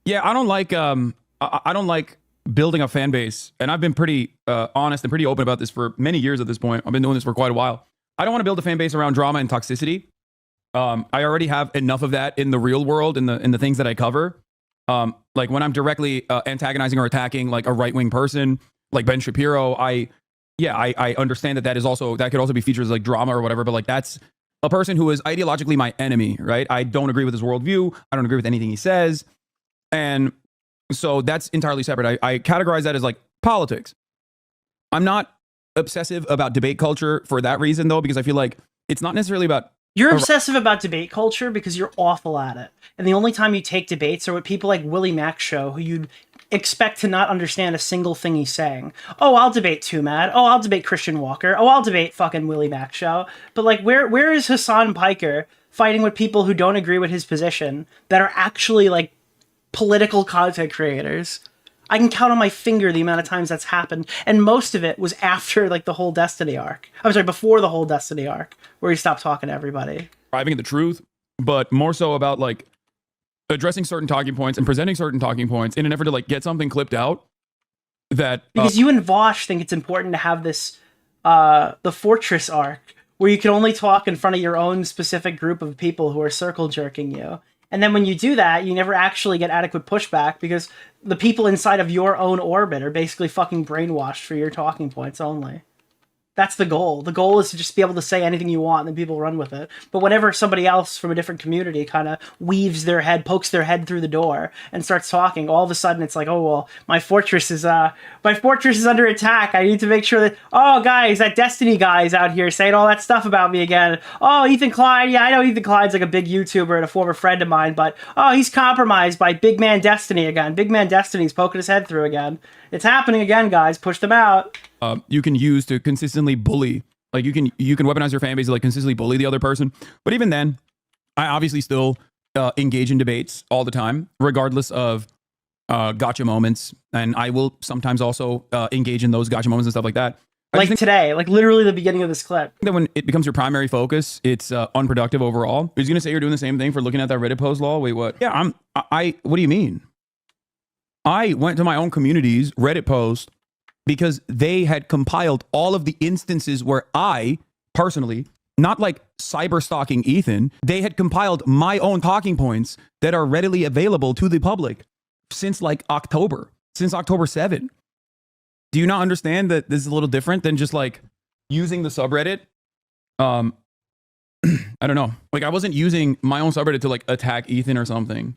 Yeah, I don't like I don't like building a fan base, and I've been pretty honest and pretty open about this for many years at this point. I've been doing this for quite a while. I don't want to build a fan base around drama and toxicity. I already have enough of that in the real world, in the things that I cover. Like when I'm directly antagonizing or attacking like a right-wing person like Ben Shapiro, I understand that that could also be features like drama or whatever, but like that's a person who is ideologically my enemy, right? I don't agree with his worldview. I don't agree with anything he says. And so that's entirely separate. I categorize that as like politics. I'm not obsessive about debate culture for that reason though, because I feel like it's not necessarily about... You're obsessive about debate culture because you're awful at it. And the only time you take debates are with people like Willie Mack show, who you'd expect to not understand a single thing he's saying. Oh, I'll debate Too Mad. Oh, I'll debate Christian Walker. Oh, I'll debate fucking Willie Mack show. But like, where is Hasan Piker fighting with people who don't agree with his position that are actually like political content creators? I can count on my finger the amount of times that's happened, and most of it was after like the whole Destiny arc. I'm sorry, before the whole Destiny arc, where he stopped talking to everybody. Driving at the truth, but more so about like addressing certain talking points and presenting certain talking points in an effort to like get something clipped out that... Because you and Vosh think it's important to have this, the Fortress arc, where you can only talk in front of your own specific group of people who are circle jerking you. And then when you do that, you never actually get adequate pushback because the people inside of your own orbit are basically fucking brainwashed for your talking points only. That's the goal. The goal is to just be able to say anything you want and then people run with it. But whenever somebody else from a different community kind of weaves their head, pokes their head through the door and starts talking, all of a sudden it's like, oh, well, my fortress is under attack. I need to make sure that, oh, guys, that Destiny guy is out here saying all that stuff about me again. Oh, Ethan Klein. Yeah, I know Ethan Klein's like a big YouTuber and a former friend of mine, but, oh, he's compromised by Big Man Destiny again. Big Man Destiny's poking his head through again. It's happening again, guys. Push them out. You can use to consistently bully. Like you can weaponize your fan base to like consistently bully the other person. But even then, I obviously still engage in debates all the time, regardless of gotcha moments. And I will sometimes also engage in those gotcha moments and stuff like that. Like today, like literally the beginning of this clip. That when it becomes your primary focus, it's unproductive overall. He's gonna say you're doing the same thing for looking at that Reddit post, lol. Wait, what? Yeah, what do you mean? I went to my own community's Reddit post because they had compiled all of the instances where I personally, not like cyber stalking Ethan, they had compiled my own talking points that are readily available to the public since like October 7. Do you not understand that this is a little different than just like using the subreddit? I don't know. Like I wasn't using my own subreddit to like attack Ethan or something.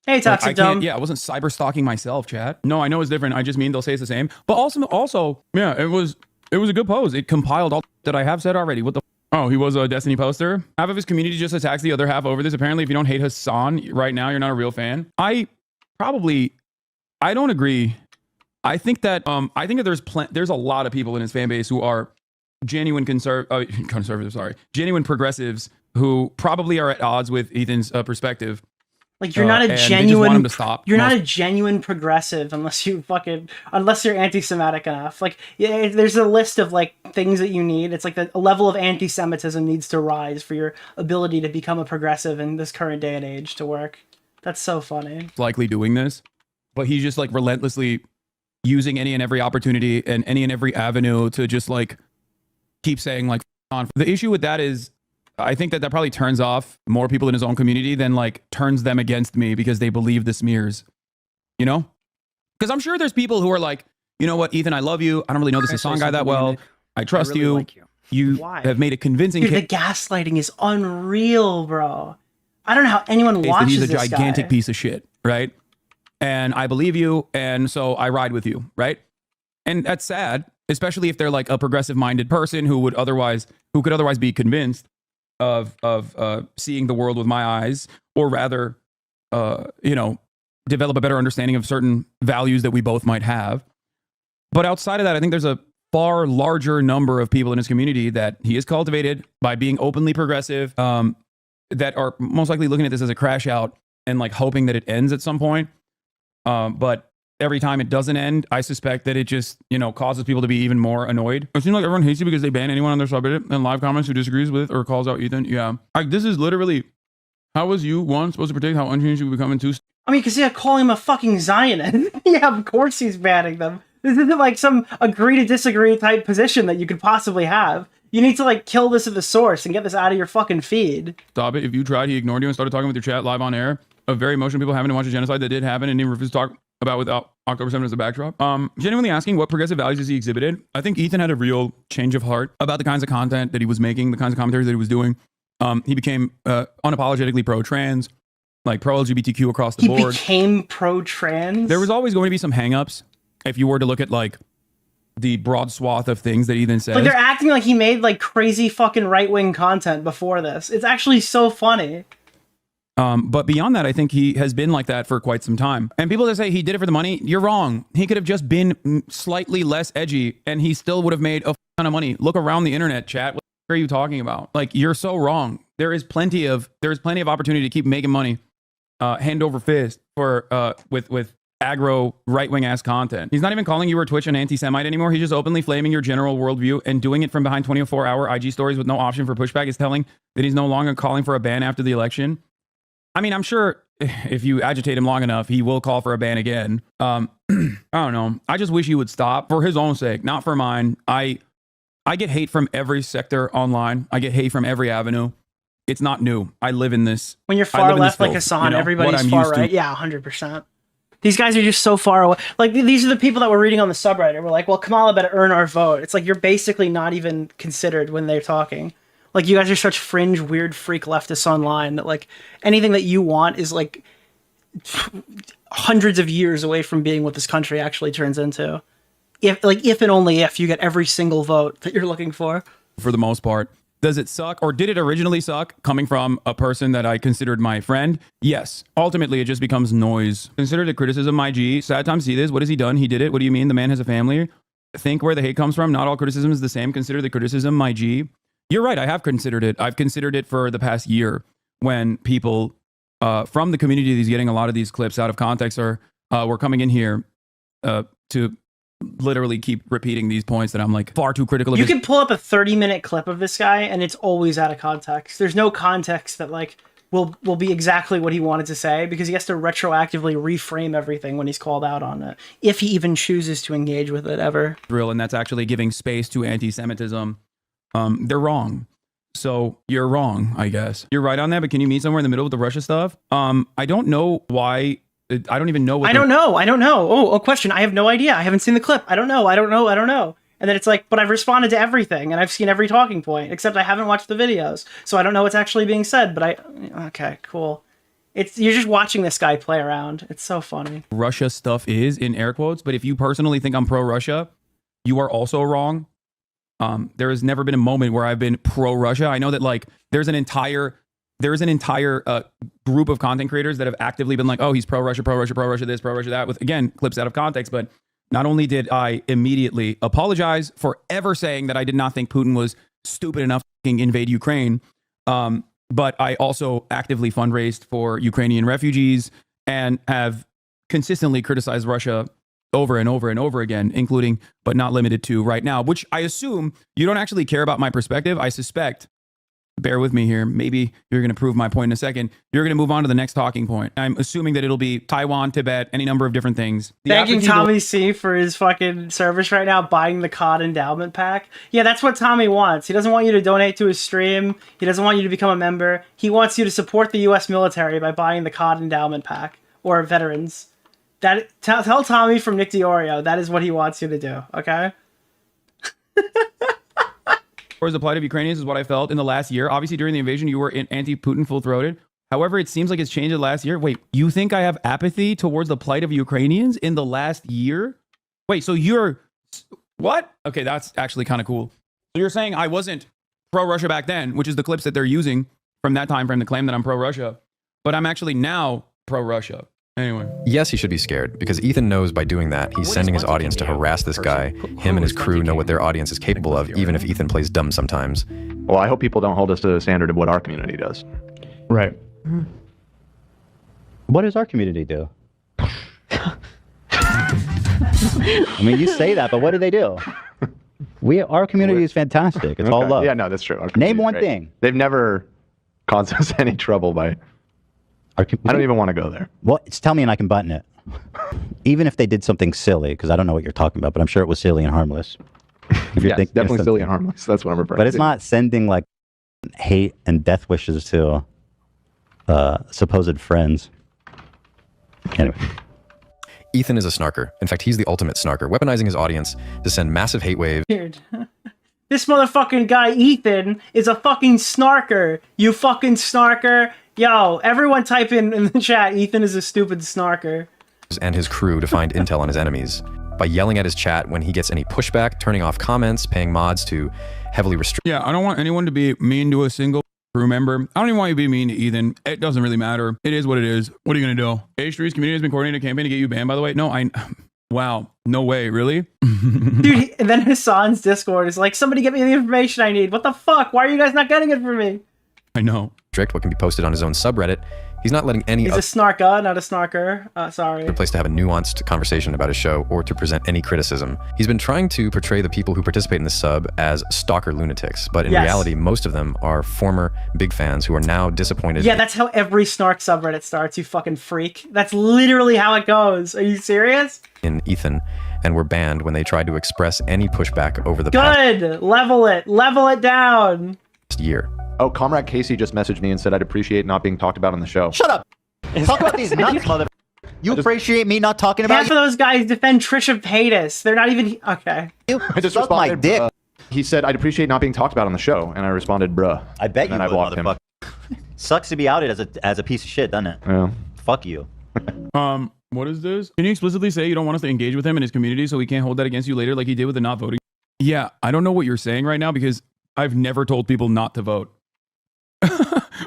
Hey, Toxic Dome. Yeah, I wasn't cyber stalking myself, chat. No, I know it's different. I just mean they'll say it's the same. But also, yeah, it was a good post. It compiled all that I have said already. What the? Oh, he was a Destiny poster. Half of his community just attacks the other half over this. Apparently, if you don't hate Hasan right now, you're not a real fan. I don't agree. I think that there's a lot of people in his fan base who are genuine genuine progressives who probably are at odds with Ethan's perspective. Like you're not a genuine, stop. You're not a genuine progressive unless you're anti-Semitic enough. Like yeah, there's a list of like things that you need. It's like a level of anti-Semitism needs to rise for your ability to become a progressive in this current day and age to work. That's so funny. Likely doing this, but he's just like relentlessly using any and every opportunity and any and every avenue to just like keep saying like on. The issue with that is I think that probably turns off more people in his own community than like turns them against me because they believe the smears, you know? Because I'm sure there's people who are like, you know what, Ethan, I love you. I don't really know this Hasan guy that well. I trust you. Like you have made a convincing case. The gaslighting is unreal, bro. I don't know how anyone watches this guy. He's a gigantic piece of shit, right? And I believe you, and so I ride with you, right? And that's sad, especially if they're like a progressive-minded person who could otherwise be convinced of seeing the world with my eyes, or rather, develop a better understanding of certain values that we both might have. But outside of that, I think there's a far larger number of people in his community that he has cultivated by being openly progressive, that are most likely looking at this as a crash out and like hoping that it ends at some point. But every time it doesn't end, I suspect that it just, causes people to be even more annoyed. It seems like everyone hates you because they ban anyone on their subreddit and live comments who disagrees with or calls out Ethan. Yeah. Like, this is literally, how was you, one, supposed to predict how unchanged you would become, and two? I mean, because yeah, calling him a fucking Zionist. Yeah, of course he's banning them. This isn't like some agree to disagree type position that you could possibly have. You need to like kill this at the source and get this out of your fucking feed. Stop it. If you tried, he ignored you and started talking with your chat live on air of very emotional people having to watch a genocide that did happen and he refused to talk about without October 7th as a backdrop. Genuinely asking what progressive values has he exhibited? I think Ethan had a real change of heart about the kinds of content that he was making, the kinds of commentaries that he was doing. He became unapologetically pro-trans, like pro-LGBTQ across the board. He became pro-trans? There was always going to be some hang-ups if you were to look at like the broad swath of things that Ethan says. Like they're acting like he made like crazy fucking right-wing content before this. It's actually so funny. But beyond that, I think he has been like that for quite some time. And people that say he did it for the money, you're wrong. He could have just been slightly less edgy and he still would have made a ton of money. Look around the internet, chat. What are you talking about? Like, you're so wrong. There is plenty of opportunity to keep making money, hand over fist for with aggro right-wing ass content. He's not even calling you or Twitch an anti-Semite anymore. He's just openly flaming your general worldview and doing it from behind 24-hour IG stories with no option for pushback. Is telling that he's no longer calling for a ban after the election. I mean, I'm sure if you agitate him long enough, he will call for a ban again. I don't know. I just wish he would stop for his own sake, not for mine. I get hate from every sector online. I get hate from every avenue. It's not new. I live in this. When you're far left like Hasan, everybody's far right. Yeah, 100%. These guys are just so far away. Like, these are the people that we're reading on the subreddit. We're like, well, Kamala better earn our vote. It's like you're basically not even considered when they're talking. Like, you guys are such fringe, weird, freak leftists online that, like, anything that you want is, like, hundreds of years away from being what this country actually turns into. If and only if you get every single vote that you're looking for. For the most part. Does it suck, or did it originally suck coming from a person that I considered my friend? Yes. Ultimately, it just becomes noise. Considered a criticism, my G. Sad time to see this. What has he done? He did it. What do you mean? The man has a family. Think where the hate comes from. Not all criticism is the same. Consider the criticism, my G. You're right. I have considered it. I've considered it for the past year when people from the community that's getting a lot of these clips out of context were coming in here to literally keep repeating these points that I'm like far too critical of. You can pull up a 30-minute clip of this guy, and it's always out of context. There's no context that like will be exactly what he wanted to say, because he has to retroactively reframe everything when he's called out on it, if he even chooses to engage with it ever. Real, and that's actually giving space to anti-Semitism. They're wrong. So you're wrong, I guess. You're right on that, but can you meet somewhere in the middle with the Russia stuff? I don't know why. I don't even know what. I don't know. Oh, question. I have no idea. I haven't seen the clip. I don't know. And then it's like, but I've responded to everything, and I've seen every talking point, except I haven't watched the videos, so I don't know what's actually being said. But okay, cool. You're just watching this guy play around. It's so funny. Russia stuff is in air quotes, but if you personally think I'm pro-Russia, you are also wrong. There has never been a moment where I've been pro-Russia. I know that like there's an entire group of content creators that have actively been like, oh, he's pro-Russia, pro-Russia, pro-Russia this, pro-Russia that, with, again, clips out of context. But not only did I immediately apologize for ever saying that I did not think Putin was stupid enough to invade Ukraine, but I also actively fundraised for Ukrainian refugees and have consistently criticized Russia over and over and over again, including, but not limited to right now, which I assume you don't actually care about my perspective. I suspect, bear with me here, maybe you're going to prove my point in a second. You're going to move on to the next talking point. I'm assuming that it'll be Taiwan, Tibet, any number of different things. Thanking Tommy C for his fucking service right now, buying the COD endowment pack. Yeah, that's what Tommy wants. He doesn't want you to donate to his stream. He doesn't want you to become a member. He wants you to support the U.S. military by buying the COD endowment pack, or veterans. Tell Tommy from Nick DeOrio, that is what he wants you to do, okay? Towards the plight of Ukrainians is what I felt in the last year. Obviously, during the invasion, you were anti-Putin full-throated. However, it seems like it's changed in the last year. Wait, you think I have apathy towards the plight of Ukrainians in the last year? Wait, so you're... What? Okay, that's actually kind of cool. So you're saying I wasn't pro-Russia back then, which is the clips that they're using from that time frame to claim that I'm pro-Russia. But I'm actually now pro-Russia. Anyway. Yes, he should be scared, because Ethan knows by doing that, he's sending his audience to harass this guy. Him and his crew know what their audience is capable of, even if Ethan plays dumb sometimes. Well, I hope people don't hold us to the standard of what our community does. Right. What does our community do? I mean, you say that, but what do they do? Our community is fantastic. It's all love. Yeah, no, that's true. Name one thing. They've never caused us any trouble by... I don't even want to go there. Well, tell me and I can button it. Even if they did something silly, because I don't know what you're talking about, but I'm sure it was silly and harmless. If you're thinking definitely silly and harmless. That's what I'm referring to. But it's not sending like hate and death wishes to supposed friends. Anyway. Ethan is a snarker. In fact, he's the ultimate snarker, weaponizing his audience to send massive hate waves. Weird. This motherfucking guy, Ethan, is a fucking snarker. You fucking snarker. Yo, everyone type in the chat, Ethan is a stupid snarker. And his crew to find intel on his enemies by yelling at his chat when he gets any pushback, turning off comments, paying mods to heavily restrict. Yeah, I don't want anyone to be mean to a single crew member. I don't even want you to be mean to Ethan. It doesn't really matter. It is what it is. What are you going to do? H3's community has been coordinating a campaign to get you banned, by the way. No, wow. No way. Really? Dude, and then Hasan's Discord is like, somebody get me the information I need. What the fuck? Why are you guys not getting it for me? I know. What can be posted on his own subreddit. He's not letting any... He's a snarker, not a snarker. Sorry. ...other place to have a nuanced conversation about his show or to present any criticism. He's been trying to portray the people who participate in the sub as stalker lunatics, but in reality, most of them are former big fans who are now disappointed. Yeah, that's how every Snark subreddit starts, you fucking freak. That's literally how it goes. Are you serious? ...in Ethan, and were banned when they tried to express any pushback over the Good! Level it down! ...past year. Oh, Comrade Casey just messaged me and said I'd appreciate not being talked about on the show. Shut up! Talk about these nuts, mother... You appreciate me not talking about... Half of those guys defend Trisha Paytas. They're not even... Okay. I just Suck my dick. He said, I'd appreciate not being talked about on the show. And I responded, bruh. I bet you would, motherfucker. Sucks to be outed as a piece of shit, doesn't it? Yeah. Fuck you. What is this? Can you explicitly say you don't want us to engage with him in his community so we can't hold that against you later like he did with the not voting? Yeah, I don't know what you're saying right now because I've never told people not to vote.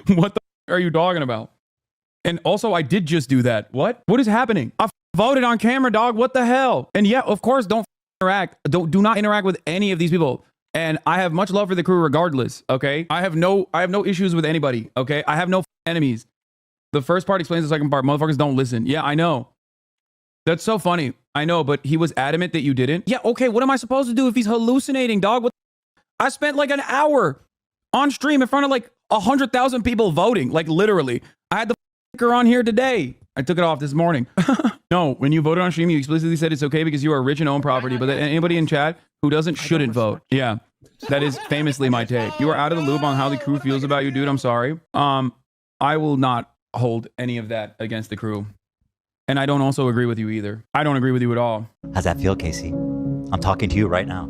What the are you talking about? And also, I did just do that. What? What is happening? I voted on camera, dog. What the hell? And yeah, of course, don't interact. Do not interact with any of these people. And I have much love for the crew regardless, okay? I have no issues with anybody, okay? I have no enemies. The first part explains the second part. Motherfuckers don't listen. Yeah, I know. That's so funny. I know, but he was adamant that you didn't. Yeah, okay, what am I supposed to do if he's hallucinating, dog? I spent like an hour on stream in front of like 100,000 people voting, like literally. I had the sticker on here today. I took it off this morning. No, when you voted on stream, you explicitly said it's okay because you are rich and own property, but anybody in chat who doesn't shouldn't vote. Yeah, that is famously my take. You are out of the loop on how the crew feels about you, dude. I'm sorry. I will not hold any of that against the crew. And I don't also agree with you either. I don't agree with you at all. How's that feel, Casey? I'm talking to you right now.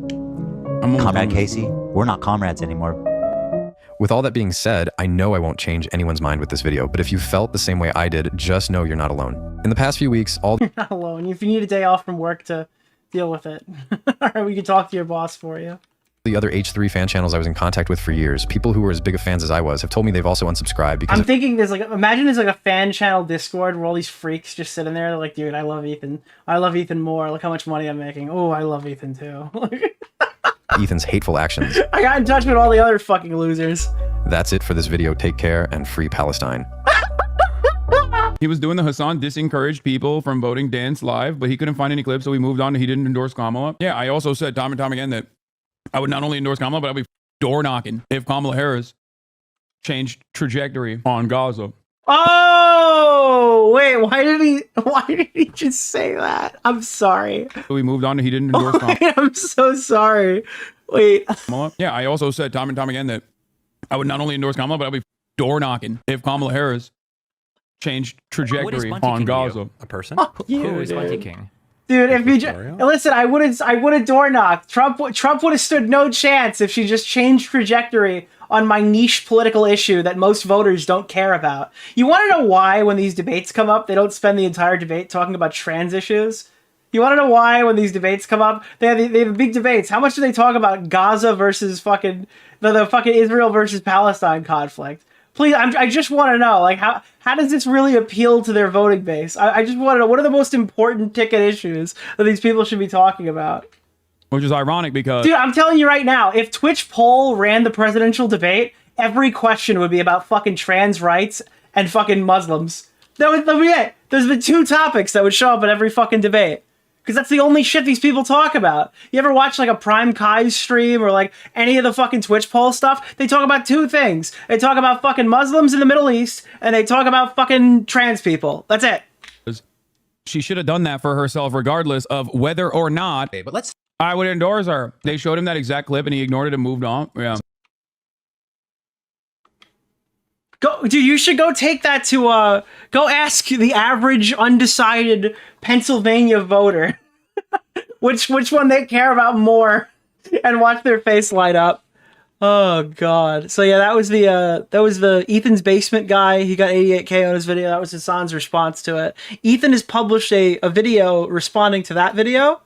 Comrade Casey, we're not comrades anymore. With all that being said, I know I won't change anyone's mind with this video, but if you felt the same way I did, just know you're not alone. In the past few weeks, You're not alone. If you need a day off from work to deal with it, or we can talk to your boss for you. The other H3 fan channels I was in contact with for years, people who were as big of fans as I was, have told me they've also unsubscribed because I'm thinking imagine there's like a fan channel Discord where all these freaks just sitting there like, dude, I love Ethan. I love Ethan more. Look how much money I'm making. Oh, I love Ethan too. Ethan's hateful actions. I got in touch with all the other fucking losers. That's it for this video. Take care and free Palestine. He was doing the Hasan disencouraged people from voting dance live, but he couldn't find any clips, so we moved on. He didn't endorse Kamala. Yeah, I also said time and time again that I would not only endorse Kamala, but I'd be door knocking if Kamala Harris changed trajectory on Gaza. Oh, wait, why did he just say that? I'm sorry. So we moved on. He didn't endorse Kamala. Wait, I'm so sorry. Wait. Yeah, I also said time and time again that I would not only endorse Kamala, but I'd be door knocking if Kamala Harris changed trajectory on Gaza. A person? You, Who is Monty dude. King? Dude, if you listen, I would have door knocked. Trump would have stood no chance if she just changed trajectory on my niche political issue that most voters don't care about. You want to know why when these debates come up, they don't spend the entire debate talking about trans issues? You want to know why when these debates come up, they have big debates. How much do they talk about Gaza versus fucking the fucking Israel versus Palestine conflict? Please, I just want to know, like, how does this really appeal to their voting base? I just want to know, what are the most important ticket issues that these people should be talking about? Which is ironic because... Dude, I'm telling you right now, if Twitch poll ran the presidential debate, every question would be about fucking trans rights and fucking Muslims. That would be it. There's the two topics that would show up at every fucking debate. Because that's the only shit these people talk about. You ever watch like a Prime Kai's stream or like any of the fucking Twitch poll stuff? They talk about two things. They talk about fucking Muslims in the Middle East and they talk about fucking trans people. That's it. She should have done that for herself regardless of whether or not I would endorse her. They showed him that exact clip and he ignored it and moved on. Yeah. Go, dude, you should go take that to, go ask the average undecided Pennsylvania voter which one they care about more and watch their face light up. Oh, God. So, yeah, that was the Ethan's Basement guy. He got 88K on his video. That was Hasan's response to it. Ethan has published a video responding to that video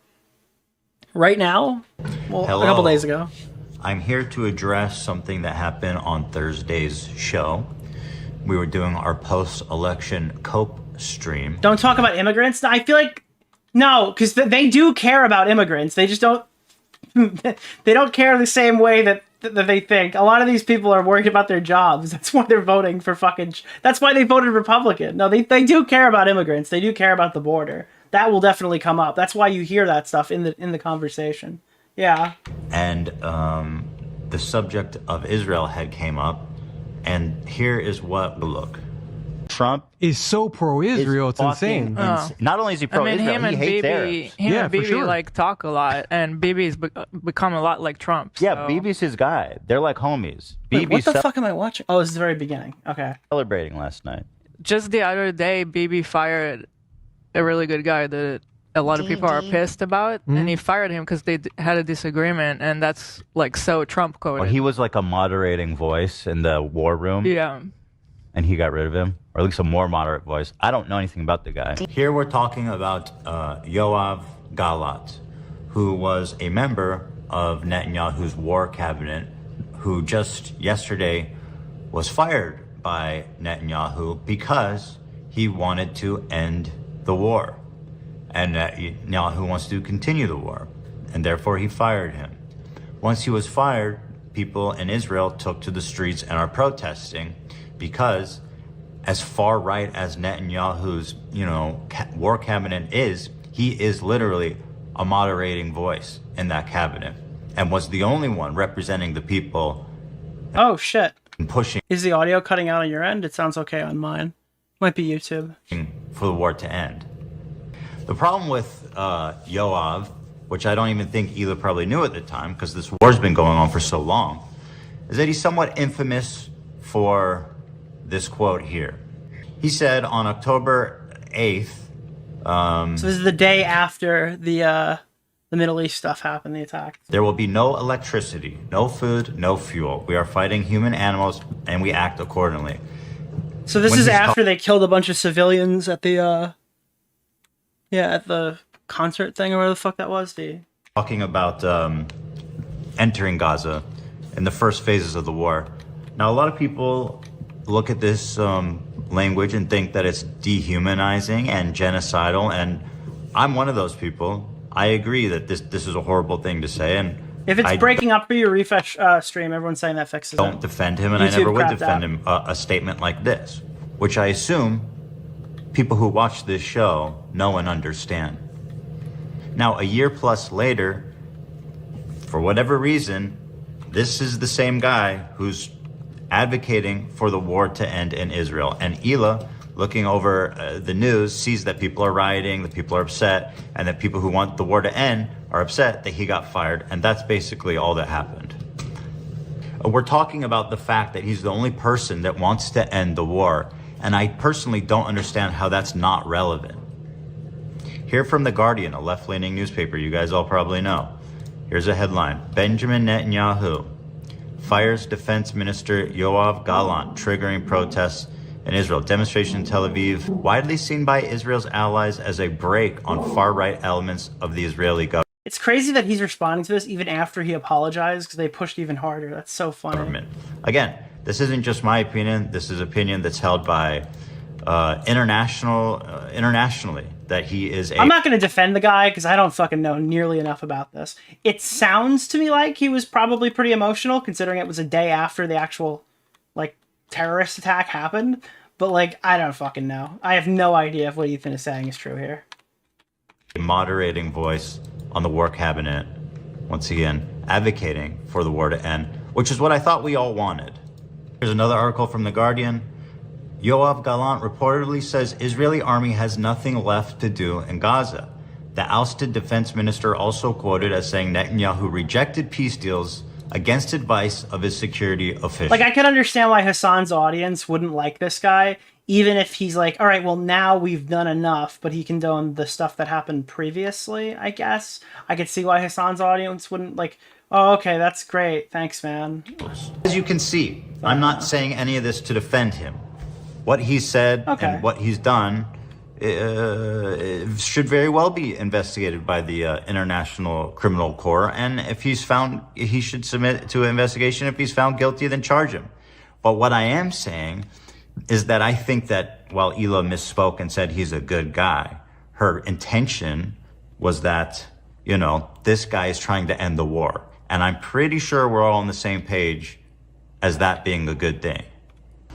right now. Well, Hello. A couple days ago. I'm here to address something that happened on Thursday's show. We were doing our post-election cope stream. Don't talk about immigrants. I feel like, no, because they do care about immigrants. They just don't, they don't care the same way that they think. A lot of these people are worried about their jobs. That's why they're voting for that's why they voted Republican. No, they do care about immigrants. They do care about the border. That will definitely come up. That's why you hear that stuff in the conversation. Yeah. And the subject of Israel had came up, and here is what look. Trump is so pro-Israel, it's insane. Not only is he pro-Israel, he hates Arabs. And Bibi like talk a lot, and Bibi's become a lot like Trump. Yeah, so. Bibi's his guy. They're like homies. Wait, what the fuck am I watching? Oh, this is the very beginning. Okay. Celebrating last night. Just the other day, Bibi fired a really good guy that a lot of people are pissed about, and he fired him because they had a disagreement, and that's like so Trump coded. Well, he was like a moderating voice in the war room. Yeah. And he got rid of him, or at least a more moderate voice. I don't know anything about the guy. Here we're talking about Yoav Galat, who was a member of Netanyahu's war cabinet, who just yesterday was fired by Netanyahu because he wanted to end the war. And Netanyahu wants to continue the war, and therefore he fired him. Once he was fired, people in Israel took to the streets and are protesting because as far right as Netanyahu's, war cabinet is, He is literally a moderating voice in that cabinet and was the only one representing the people. Oh, shit. And pushing Is the audio cutting out on your end? It sounds okay on mine. Might be YouTube. for the war to end. The problem with Yoav, which I don't even think Hila probably knew at the time because this war's been going on for so long, is that he's somewhat infamous for this quote here. He said on October 8th, So this is the day after the Middle East stuff happened, the attack. there will be no electricity, no food, no fuel. We are fighting human animals and we act accordingly. So this When is he's after they killed a bunch of civilians at the at the concert thing or whatever the fuck that was. Talking about entering Gaza in the first phases of the war. Now, a lot of people look at this language and think that it's dehumanizing and genocidal, and I'm one of those people. I agree that this is a horrible thing to say, and If it's I breaking up for your refresh stream, everyone's saying that fixes don't it. defend him, and I YouTube never would crapped defend out. him. A statement like this, which I assume people who watch this show know and understand. Now, a year plus later, for whatever reason, this is the same guy who's advocating for the war to end in Israel. And Hila, looking over the news, sees that people are rioting, that people are upset, and that people who want the war to end are upset that he got fired. And that's basically all that happened. We're talking about the fact that he's the only person that wants to end the war. And I personally don't understand how that's not relevant. Here from The Guardian, a left-leaning newspaper you guys all probably know. Here's a headline: Benjamin Netanyahu fires Defense Minister Yoav Gallant, triggering protests in Israel. Demonstration in Tel Aviv, widely seen by Israel's allies as a break on far-right elements of the Israeli government. It's crazy that he's responding to this even after he apologized because they pushed even harder. That's so funny. Again, this isn't just my opinion. This is opinion that's held by internationally, that he is a... I'm not going to defend the guy because I don't fucking know nearly enough about this. It sounds to me like he was probably pretty emotional considering it was a day after the actual, like, terrorist attack happened. But, like, I don't fucking know. I have no idea if what Ethan is saying is true here. A moderating voice on the war cabinet, once again, advocating for the war to end, which is what I thought we all wanted. Here's another article from The Guardian. Yoav Gallant reportedly says Israeli army has nothing left to do in Gaza. The ousted defense minister also quoted as saying Netanyahu rejected peace deals against advice of his security officials. Like, I can understand why Hasan's audience wouldn't like this guy, even if he's like, all right, well, now we've done enough, but he condoned the stuff that happened previously, I guess. I could see why Hasan's audience wouldn't, like, oh, okay, that's great. Thanks, man. As you can see, I'm not saying any of this to defend him. What he said and what he's done should very well be investigated by the International Criminal Court. And if he's found, he should submit to an investigation. If he's found guilty, then charge him. But what I am saying is that I think that while Hila misspoke and said he's a good guy, her intention was that, you know, this guy is trying to end the war. And I'm pretty sure we're all on the same page as that being a good thing.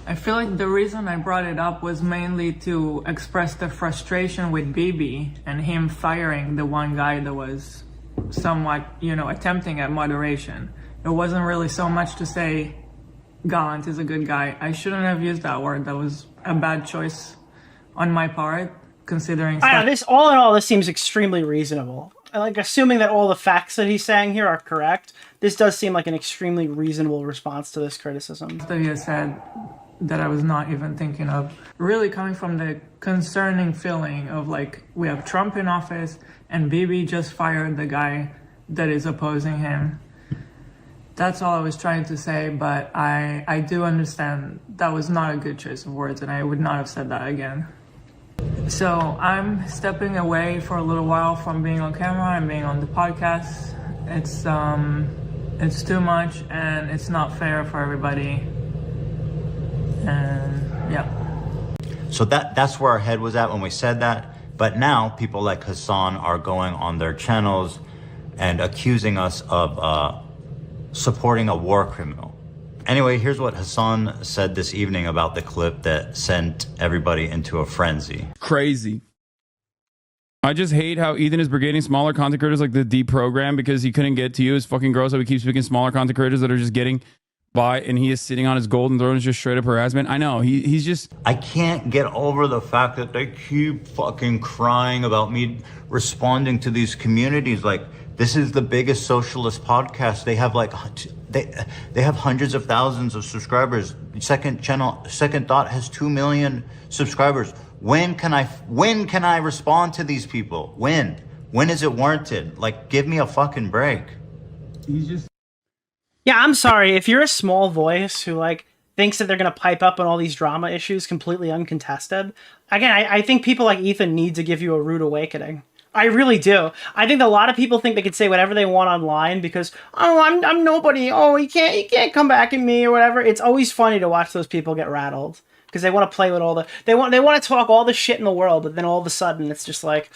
I feel like the reason I brought it up was mainly to express the frustration with Bibi and him firing the one guy that was somewhat, you know, attempting at moderation. It wasn't really so much to say Gallant is a good guy. I shouldn't have used that word. That was a bad choice on my part, considering... I know, this, all in all, this seems extremely reasonable. Like, assuming that all the facts that he's saying here are correct, this does seem like an extremely reasonable response to this criticism. That he has said that I was not even thinking of. Really coming from the concerning feeling of, like, we have Trump in office and Bibi just fired the guy that is opposing him. That's all I was trying to say, but I do understand that was not a good choice of words and I would not have said that again. So I'm stepping away for a little while from being on camera and being on the podcast. It's too much and it's not fair for everybody. And yeah. So that's where our head was at when we said that. But now people like Hasan are going on their channels and accusing us of supporting a war criminal. Anyway, here's what Hasan said this evening about the clip that sent everybody into a frenzy. Crazy. I just hate how Ethan is brigading smaller content creators like the deprogram because he couldn't get to you. It's fucking gross how he keeps picking smaller content creators that are just getting by, and he is sitting on his golden throne. Is just straight up harassment. I know he's just. I can't get over the fact that they keep fucking crying about me responding to these communities. Like, this is the biggest socialist podcast. They have like they have hundreds of thousands of subscribers. Second Thought has 2 million subscribers. When can I respond to these people? When is it warranted? Like, give me a fucking break. He's just. Yeah, I'm sorry. If you're a small voice who like thinks that they're gonna pipe up on all these drama issues completely uncontested, again, I think people like Ethan need to give you a rude awakening. I really do. I think a lot of people think they can say whatever they want online because, oh, I'm nobody. Oh, he can't come back at me or whatever. It's always funny to watch those people get rattled because they want to play with all the they want to talk all the shit in the world, but then all of a sudden it's just like,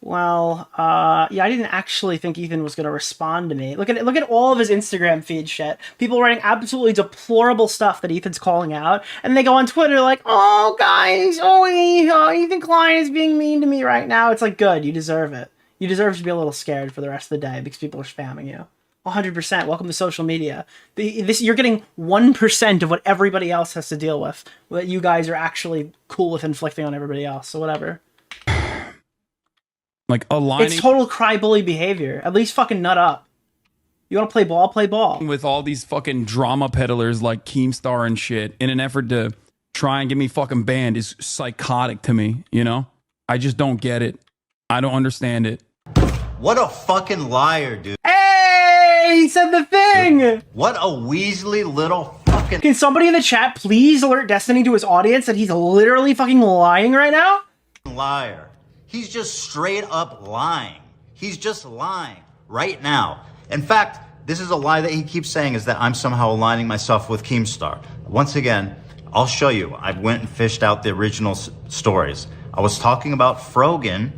well, yeah, I didn't actually think Ethan was going to respond to me. Look at all of his Instagram feed shit. People writing absolutely deplorable stuff that Ethan's calling out, and they go on Twitter like, oh, guys, Ethan Klein is being mean to me right now. It's like, good, you deserve it. You deserve to be a little scared for the rest of the day because people are spamming you. 100%. Welcome to social media. You're getting 1% of what everybody else has to deal with. What you guys are actually cool with inflicting on everybody else. So whatever. Like aligning. It's total cry bully behavior. At least fucking nut up. You want to play ball, play ball. With all these fucking drama peddlers like Keemstar and shit in an effort to try and get me fucking banned is psychotic to me, you know? I just don't get it. I don't understand it. What a fucking liar, dude. Hey, he said the thing. What a Weasley little fucking... Can somebody in the chat please alert Destiny to his audience that he's literally fucking lying right now? Liar. He's just straight up lying. He's just lying right now. In fact, this is a lie that he keeps saying, is that I'm somehow aligning myself with Keemstar. Once again, I'll show you. I went and fished out the original stories. I was talking about Frogan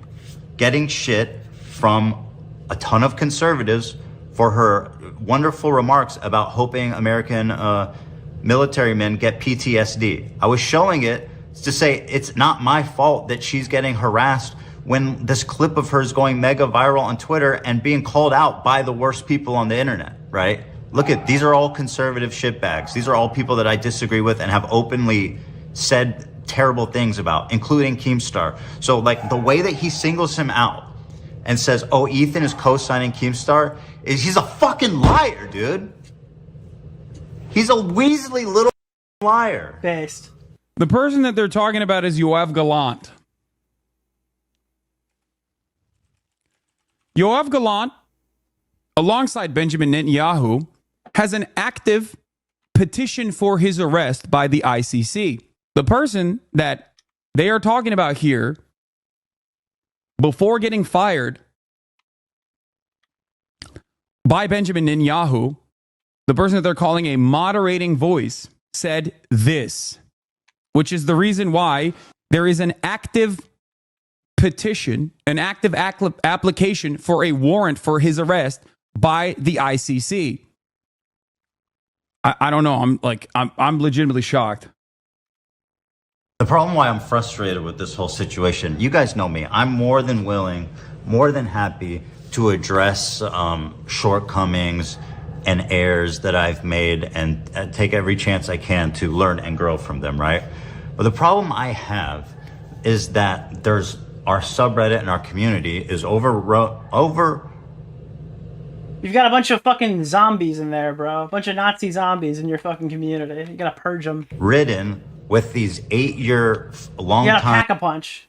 getting shit from a ton of conservatives for her wonderful remarks about hoping American military men get PTSD. I was showing it to say it's not my fault that she's getting harassed when this clip of hers going mega viral on Twitter and being called out by the worst people on the internet, right? Look at, these are all conservative shitbags. These are all people that I disagree with and have openly said terrible things about, including Keemstar. So like the way that he singles him out and says, oh, Ethan is co-signing Keemstar, he's a fucking liar, dude. He's a Weasley little liar. Based. The person that they're talking about is Yoav Gallant. Yoav Gallant, alongside Benjamin Netanyahu, has an active petition for his arrest by the ICC. The person that they are talking about here, before getting fired by Benjamin Netanyahu, the person that they're calling a moderating voice, said this, which is the reason why there is an active petition, an active application for a warrant for his arrest by the ICC. I don't know. I'm legitimately shocked. The problem why I'm frustrated with this whole situation, you guys know me. I'm more than willing, more than happy to address shortcomings and errors that I've made and take every chance I can to learn and grow from them, right? But the problem I have is that there's our subreddit and our community is You've got a bunch of fucking zombies in there, bro. A bunch of Nazi zombies in your fucking community. You gotta purge them. ridden with these 8-year long You gotta time pack a punch.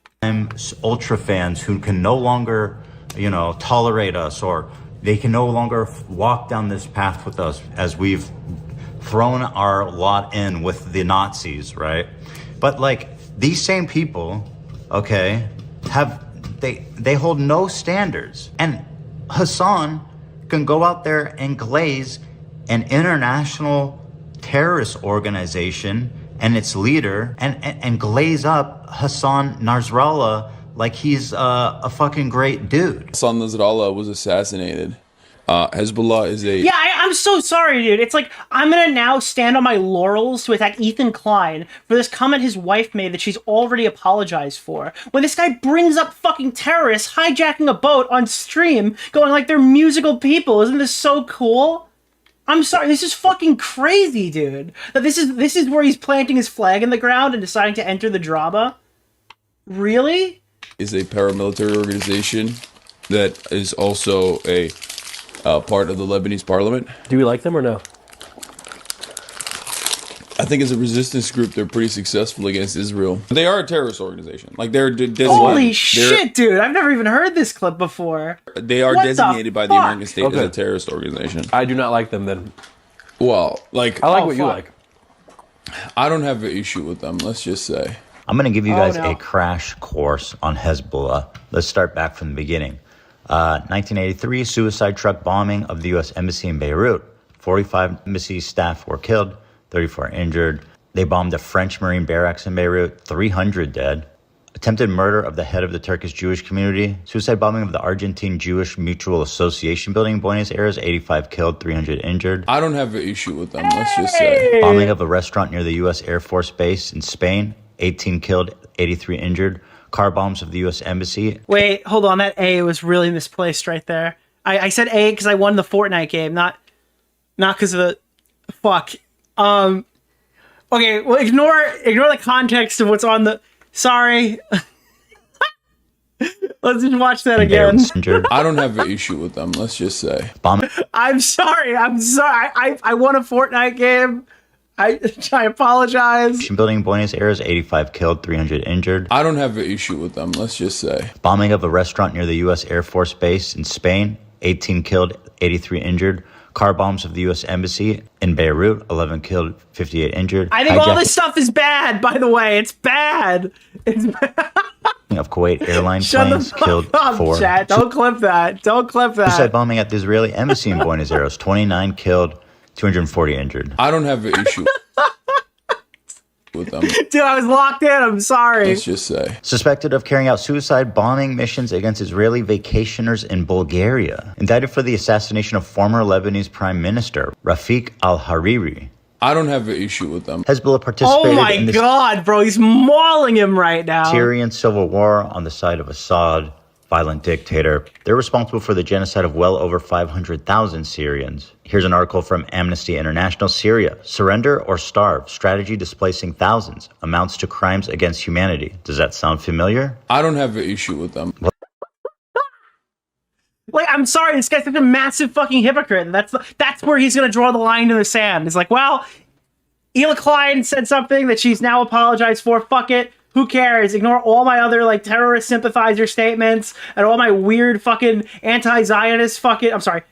ultra fans who can no longer, tolerate us, or they can no longer walk down this path with us as we've thrown our lot in with the Nazis, right? But like these same people, okay, they hold no standards. And Hasan can go out there and glaze an international terrorist organization and its leader and glaze up Hasan Nasrallah like he's a fucking great dude. Hasan Nasrallah was assassinated Hezbollah is a... Yeah, I'm so sorry, dude. It's like, I'm gonna now stand on my laurels to attack Ethan Klein for this comment his wife made that she's already apologized for. When this guy brings up fucking terrorists hijacking a boat on stream, going like they're musical people. Isn't this so cool? I'm sorry, this is fucking crazy, dude. That this is where he's planting his flag in the ground and deciding to enter the drama? Really? Is a paramilitary organization that is also a part of the Lebanese parliament. Do we like them or no? I think as a resistance group, they're pretty successful against Israel. They are a terrorist organization. Like they're designated. Holy shit, dude! I've never even heard this clip before. They are What designated by the fuck? American state as a terrorist organization. I do not like them then. Well, like I like what you like. I don't have an issue with them. Let's just say. I'm going to give you guys a crash course on Hezbollah. Let's start back from the beginning. 1983 suicide truck bombing of the U.S. Embassy in Beirut. 45 embassy staff were killed, 34 injured. They bombed the French Marine barracks in Beirut, 300 dead. Attempted murder of the head of the Turkish Jewish community. Suicide bombing of the Argentine Jewish Mutual Association building in Buenos Aires, 85 killed, 300 injured. I don't have an issue with them. Let's just say. Bombing of a restaurant near the U.S. Air Force Base in Spain, 18 killed, 83 injured. Car bombs of the U.S. Embassy. Wait, hold on. That A was really misplaced right there. I said A because I won the Fortnite game, not because of the fuck. Okay, well, ignore the context of what's on the. Sorry. Let's just watch that again. I don't have an issue with them. Let's just say. I'm sorry. I won a Fortnite game. I apologize. Building in Buenos Aires, 85 killed, 300 injured. I don't have an issue with them. Let's just say. Bombing of a restaurant near the U.S. Air Force Base in Spain, 18 killed, 83 injured. Car bombs of the U.S. Embassy in Beirut, 11 killed, 58 injured. I think all this stuff is bad, by the way. It's bad. It's bad. Of Kuwait airline Shut planes the fuck killed up, 4. chat. Don't clip that. Don't clip that. Suicide bombing at the Israeli embassy in Buenos Aires, 29 killed, 240 injured. I don't have an issue with them. Dude, I was locked in. I'm sorry. Let's just say. Suspected of carrying out suicide bombing missions against Israeli vacationers in Bulgaria. Indicted for the assassination of former Lebanese Prime Minister Rafik al-Hariri. I don't have an issue with them. Hezbollah participated Oh my in the god, bro. He's mauling him right now. Syrian civil war on the side of Assad, violent dictator. They're responsible for the genocide of well over 500,000 Syrians. Here's an article from Amnesty International. Syria, surrender or starve, strategy displacing thousands, amounts to crimes against humanity. Does that sound familiar? I don't have an issue with them. Like, I'm sorry, this guy's such a massive fucking hypocrite. And that's where he's gonna draw the line in the sand. It's like, well, Ela Klein said something that she's now apologized for. Fuck it. Who cares? Ignore all my other, like, terrorist sympathizer statements and all my weird fucking anti-Zionist fucking... I'm sorry,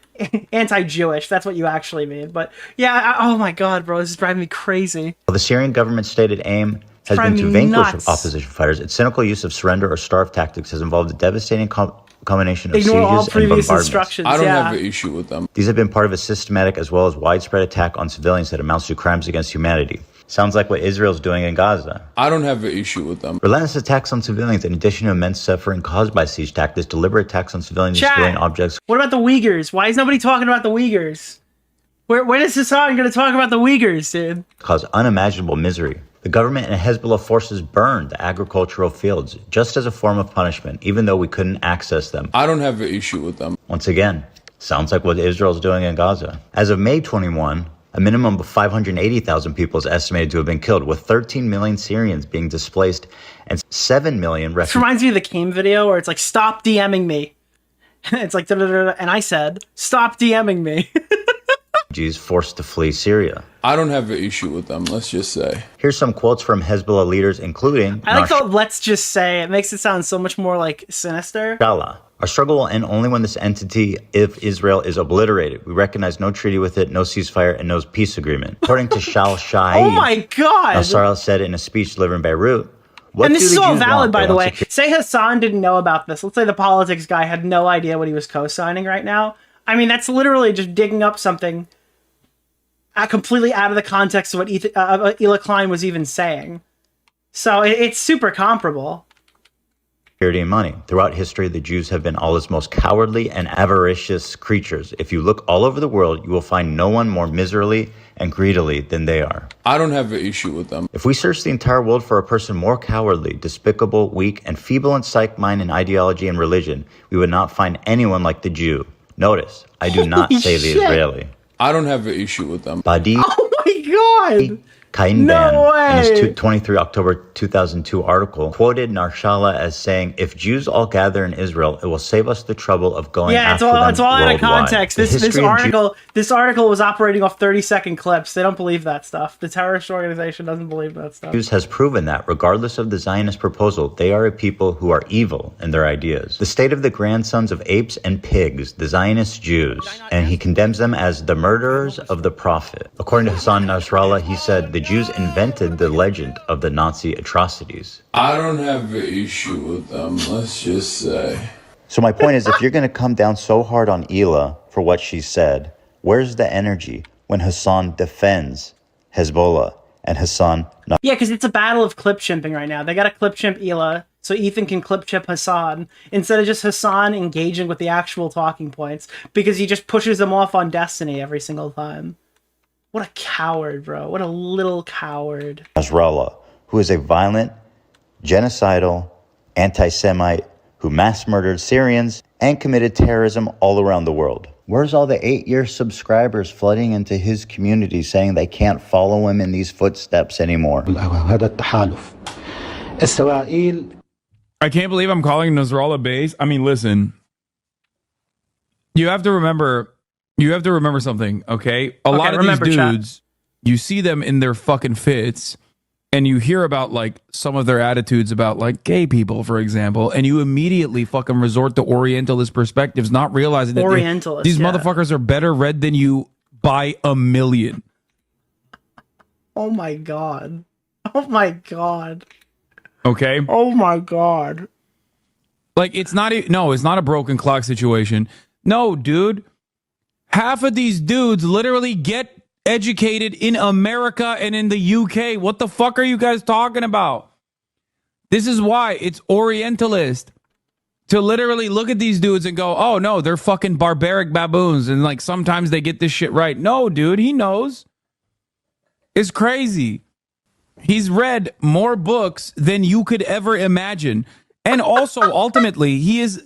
anti-Jewish. That's what you actually mean. But, yeah, oh my god, bro, this is driving me crazy. Well, the Syrian government's stated aim has been to vanquish opposition fighters. Its cynical use of surrender or starve tactics has involved a devastating combination of Ignore all sieges and previous bombardments. instructions. I don't have an issue with them. These have been part of a systematic as well as widespread attack on civilians that amounts to crimes against humanity. Sounds like what Israel's doing in Gaza. I don't have an issue with them. Relentless attacks on civilians, in addition to immense suffering caused by siege tactics, deliberate attacks on civilians and civilian objects. What about the Uyghurs? Why is nobody talking about the Uyghurs? When is Hasan going to talk about the Uyghurs, dude? Cause unimaginable misery. The government and Hezbollah forces burned the agricultural fields just as a form of punishment, even though we couldn't access them. I don't have an issue with them. Once again, sounds like what Israel's doing in Gaza. As of May 21, a minimum of 580,000 people is estimated to have been killed, with 13 million Syrians being displaced and 7 million This refugees. reminds me of the Keem video where it's like, stop DMing me. It's like, da-da-da-da, and I said, stop DMing me. Forced to flee Syria. I don't have an issue with them. Let's just say. Here's some quotes from Hezbollah leaders, including I like the let's just say. It makes it sound so much more like sinister. Inshallah. Our struggle will end only when this entity, if Israel, is obliterated. We recognize no treaty with it, no ceasefire, and no peace agreement. According to Shal Shai, Oh my god! Nasrallah said in a speech delivered in Beirut, what And this do is the all Jews valid, want? by They the want way. Say Hasan didn't know about this. Let's say the politics guy had no idea what he was co-signing right now. I mean, that's literally just digging up something completely out of the context of what Ela Klein was even saying. So it's super comparable. security and money. Throughout history, the Jews have been Allah's most cowardly and avaricious creatures. If you look all over the world, you will find no one more miserly and greedily than they are. I don't have an issue with them. If we search the entire world for a person more cowardly, despicable, weak, and feeble in psych, mind, and ideology and religion, we would not find anyone like the Jew. Notice, I do not say the Israeli. I don't have an issue with them. Badi Oh my god! Kain No Ban, in way. his 23 October 2002 article, quoted Narshala as saying, "If Jews all gather in Israel, it will save us the trouble of going Yeah, after them it's all out of worldwide." context. The This history of this article was operating off 30-second clips. They don't believe that stuff. The terrorist organization doesn't believe that stuff. Jews has proven that, regardless of the Zionist proposal, they are a people who are evil in their ideas. The state of the grandsons of apes and pigs, the Zionist Jews, and he condemns them as the murderers of the prophet. According to Hasan Nasrallah, he said the Jews invented the legend of the Nazi atrocities. I don't have an issue with them, let's just say. So my point is, if you're going to come down so hard on Ela for what she said, where's the energy when Hasan defends Hezbollah and Hasan... Yeah, because it's a battle of clip chimping right now. They got to clip chimp Ela, so Ethan can clip chimp Hasan, instead of just Hasan engaging with the actual talking points, because he just pushes them off on Destiny every single time. What a coward, bro. What a little coward. Nasrallah, who is a violent, genocidal, anti-Semite who mass murdered Syrians and committed terrorism all around the world. Where's all the 8-year subscribers flooding into his community saying they can't follow him in these footsteps anymore? I can't believe I'm calling Nasrallah base. I mean, listen. You have to remember something, okay? A lot of these dudes, you see them in their fucking fits, and you hear about like some of their attitudes about like gay people, for example, and you immediately fucking resort to Orientalist perspectives, not realizing that these motherfuckers are better read than you by a million. Oh my god. Oh my god. Okay? Oh my god. Like, it's not a broken clock situation. No, dude. Half of these dudes literally get educated in America and in the UK. What the fuck are you guys talking about? This is why it's Orientalist to literally look at these dudes and go, oh no, they're fucking barbaric baboons. And like sometimes they get this shit right. No, dude, he knows. It's crazy. He's read more books than you could ever imagine. And also, ultimately, he is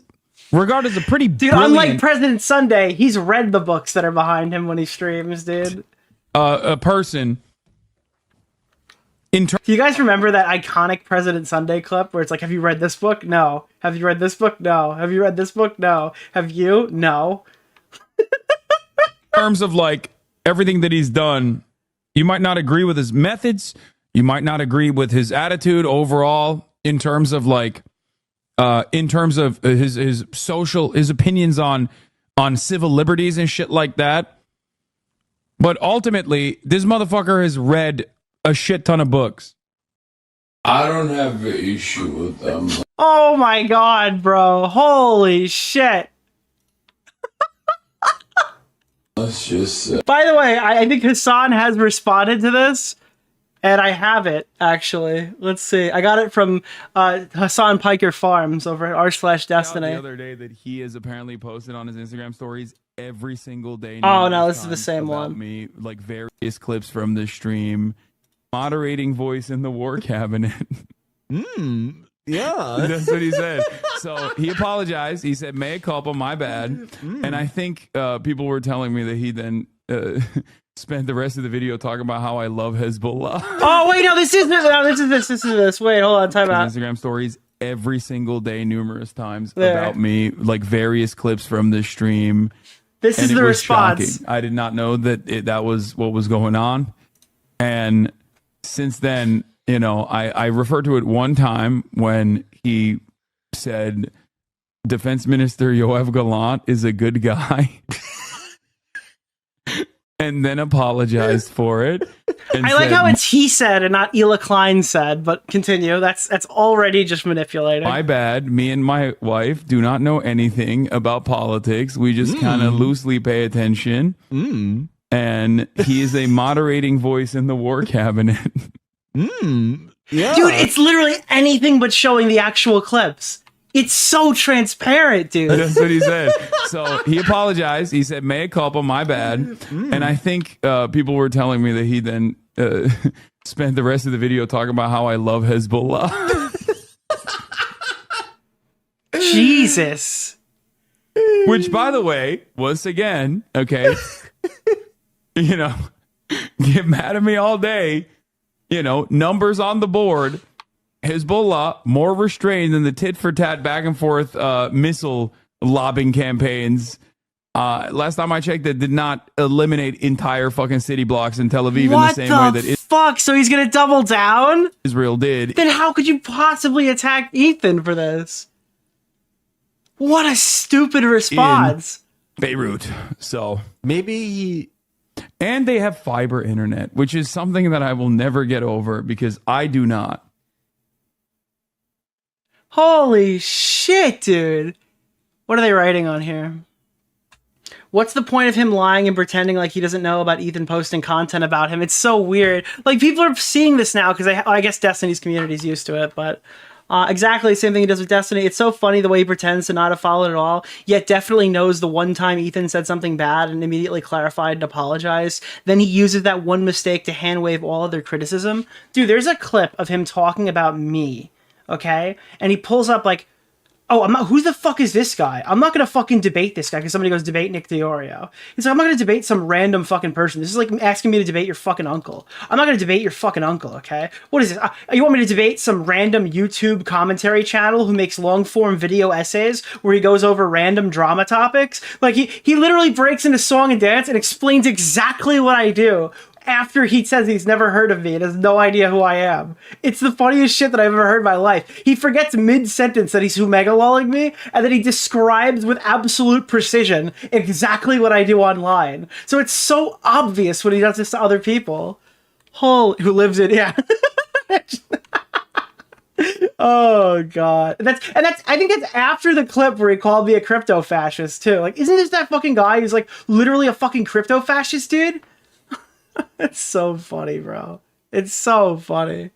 regarded as a pretty unlike President Sunday, he's read the books that are behind him when he streams, dude. A person. Do you guys remember that iconic President Sunday clip where it's like, have you read this book? No. Have you read this book? No. Have you read this book? No. Have you? No. In terms of like everything that he's done, you might not agree with his methods. You might not agree with his attitude overall in terms of like, his social, his opinions on civil liberties and shit like that. But ultimately, this motherfucker has read a shit ton of books. I don't have an issue with them. Oh my god, bro. Holy shit. Let's just say. By the way, I think Hasan has responded to this. And I have it, actually. Let's see. I got it from Hasan Piker Farms over at r/Destiny. The other day that he has apparently posted on his Instagram stories every single day. Oh no, this is the same one. Me, like various clips from the stream. Moderating voice in the war cabinet. Yeah. That's what he said. So he apologized. He said, mea culpa, my bad. And I think people were telling me that he then spent the rest of the video talking about how I love Hezbollah. Oh wait, no, this is this. Wait, hold on, time out. Instagram stories every single day, numerous times about me, like various clips from the stream. This is the response. Shocking. I did not know that that was what was going on, and since then, you know, I referred to it one time when he said Defense Minister Yoav Gallant is a good guy. And then apologized for it. I like how it's he said and not Ela Klein said, but continue. That's already just manipulating. My bad. Me and my wife do not know anything about politics. We just kind of loosely pay attention. And he is a moderating voice in the war cabinet. Yeah. Dude, it's literally anything but showing the actual clips. It's so transparent, dude. That's what he said. So he apologized. He said, mea culpa, my bad. And I think people were telling me that he then spent the rest of the video talking about how I love Hezbollah. Jesus. Which, by the way, once again, okay, you know, get mad at me all day, you know, numbers on the board. Hezbollah more restrained than the tit for tat back and forth missile lobbing campaigns. Last time I checked, that did not eliminate entire fucking city blocks in Tel Aviv in the same way that fuck? So he's gonna double down? Israel did. Then how could you possibly attack Ethan for this? What a stupid response. In Beirut. So maybe. And they have fiber internet, which is something that I will never get over because I do not. Holy shit, dude. What are they writing on here? What's the point of him lying and pretending like he doesn't know about Ethan posting content about him? It's so weird. Like, people are seeing this now because I guess Destiny's community is used to it, but exactly the same thing he does with Destiny. It's so funny the way he pretends to not have followed at all, yet definitely knows the one time Ethan said something bad and immediately clarified and apologized. Then he uses that one mistake to hand-wave all other criticism. Dude, there's a clip of him talking about me. Okay? And he pulls up like, oh, who the fuck is this guy? I'm not gonna fucking debate this guy because somebody goes debate Nick DeOrio. He's like, I'm not gonna debate some random fucking person. This is like asking me to debate your fucking uncle. I'm not gonna debate your fucking uncle, okay? What is this? You want me to debate some random YouTube commentary channel who makes long form video essays where he goes over random drama topics? Like, he literally breaks into song and dance and explains exactly what I do after he says he's never heard of me and has no idea who I am. It's the funniest shit that I've ever heard in my life. He forgets mid-sentence that he's megalolling me, and then he describes with absolute precision exactly what I do online. So it's so obvious when he does this to other people. Who lives in, yeah. Oh god. That's I think that's after the clip where he called me a crypto fascist too. Like, isn't this that fucking guy who's like literally a fucking crypto fascist, dude? It's so funny, bro. It's so funny.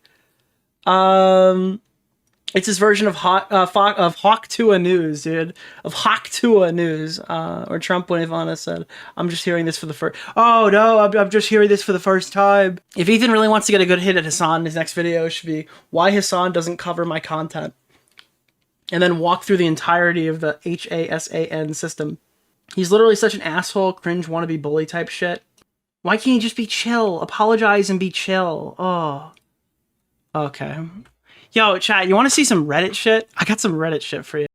It's his version of Hawk2a News, dude. Of Hawk2a News. Or Trump when Ivana said, I'm just hearing this for the first... Oh, no, I'm just hearing this for the first time. If Ethan really wants to get a good hit at Hasan, his next video should be why Hasan doesn't cover my content. And then walk through the entirety of the HASAN system. He's literally such an asshole, cringe, wannabe bully type shit. Why can't you just be chill? Apologize and be chill. Oh. Okay. Yo, chat, you want to see some Reddit shit? I got some Reddit shit for you.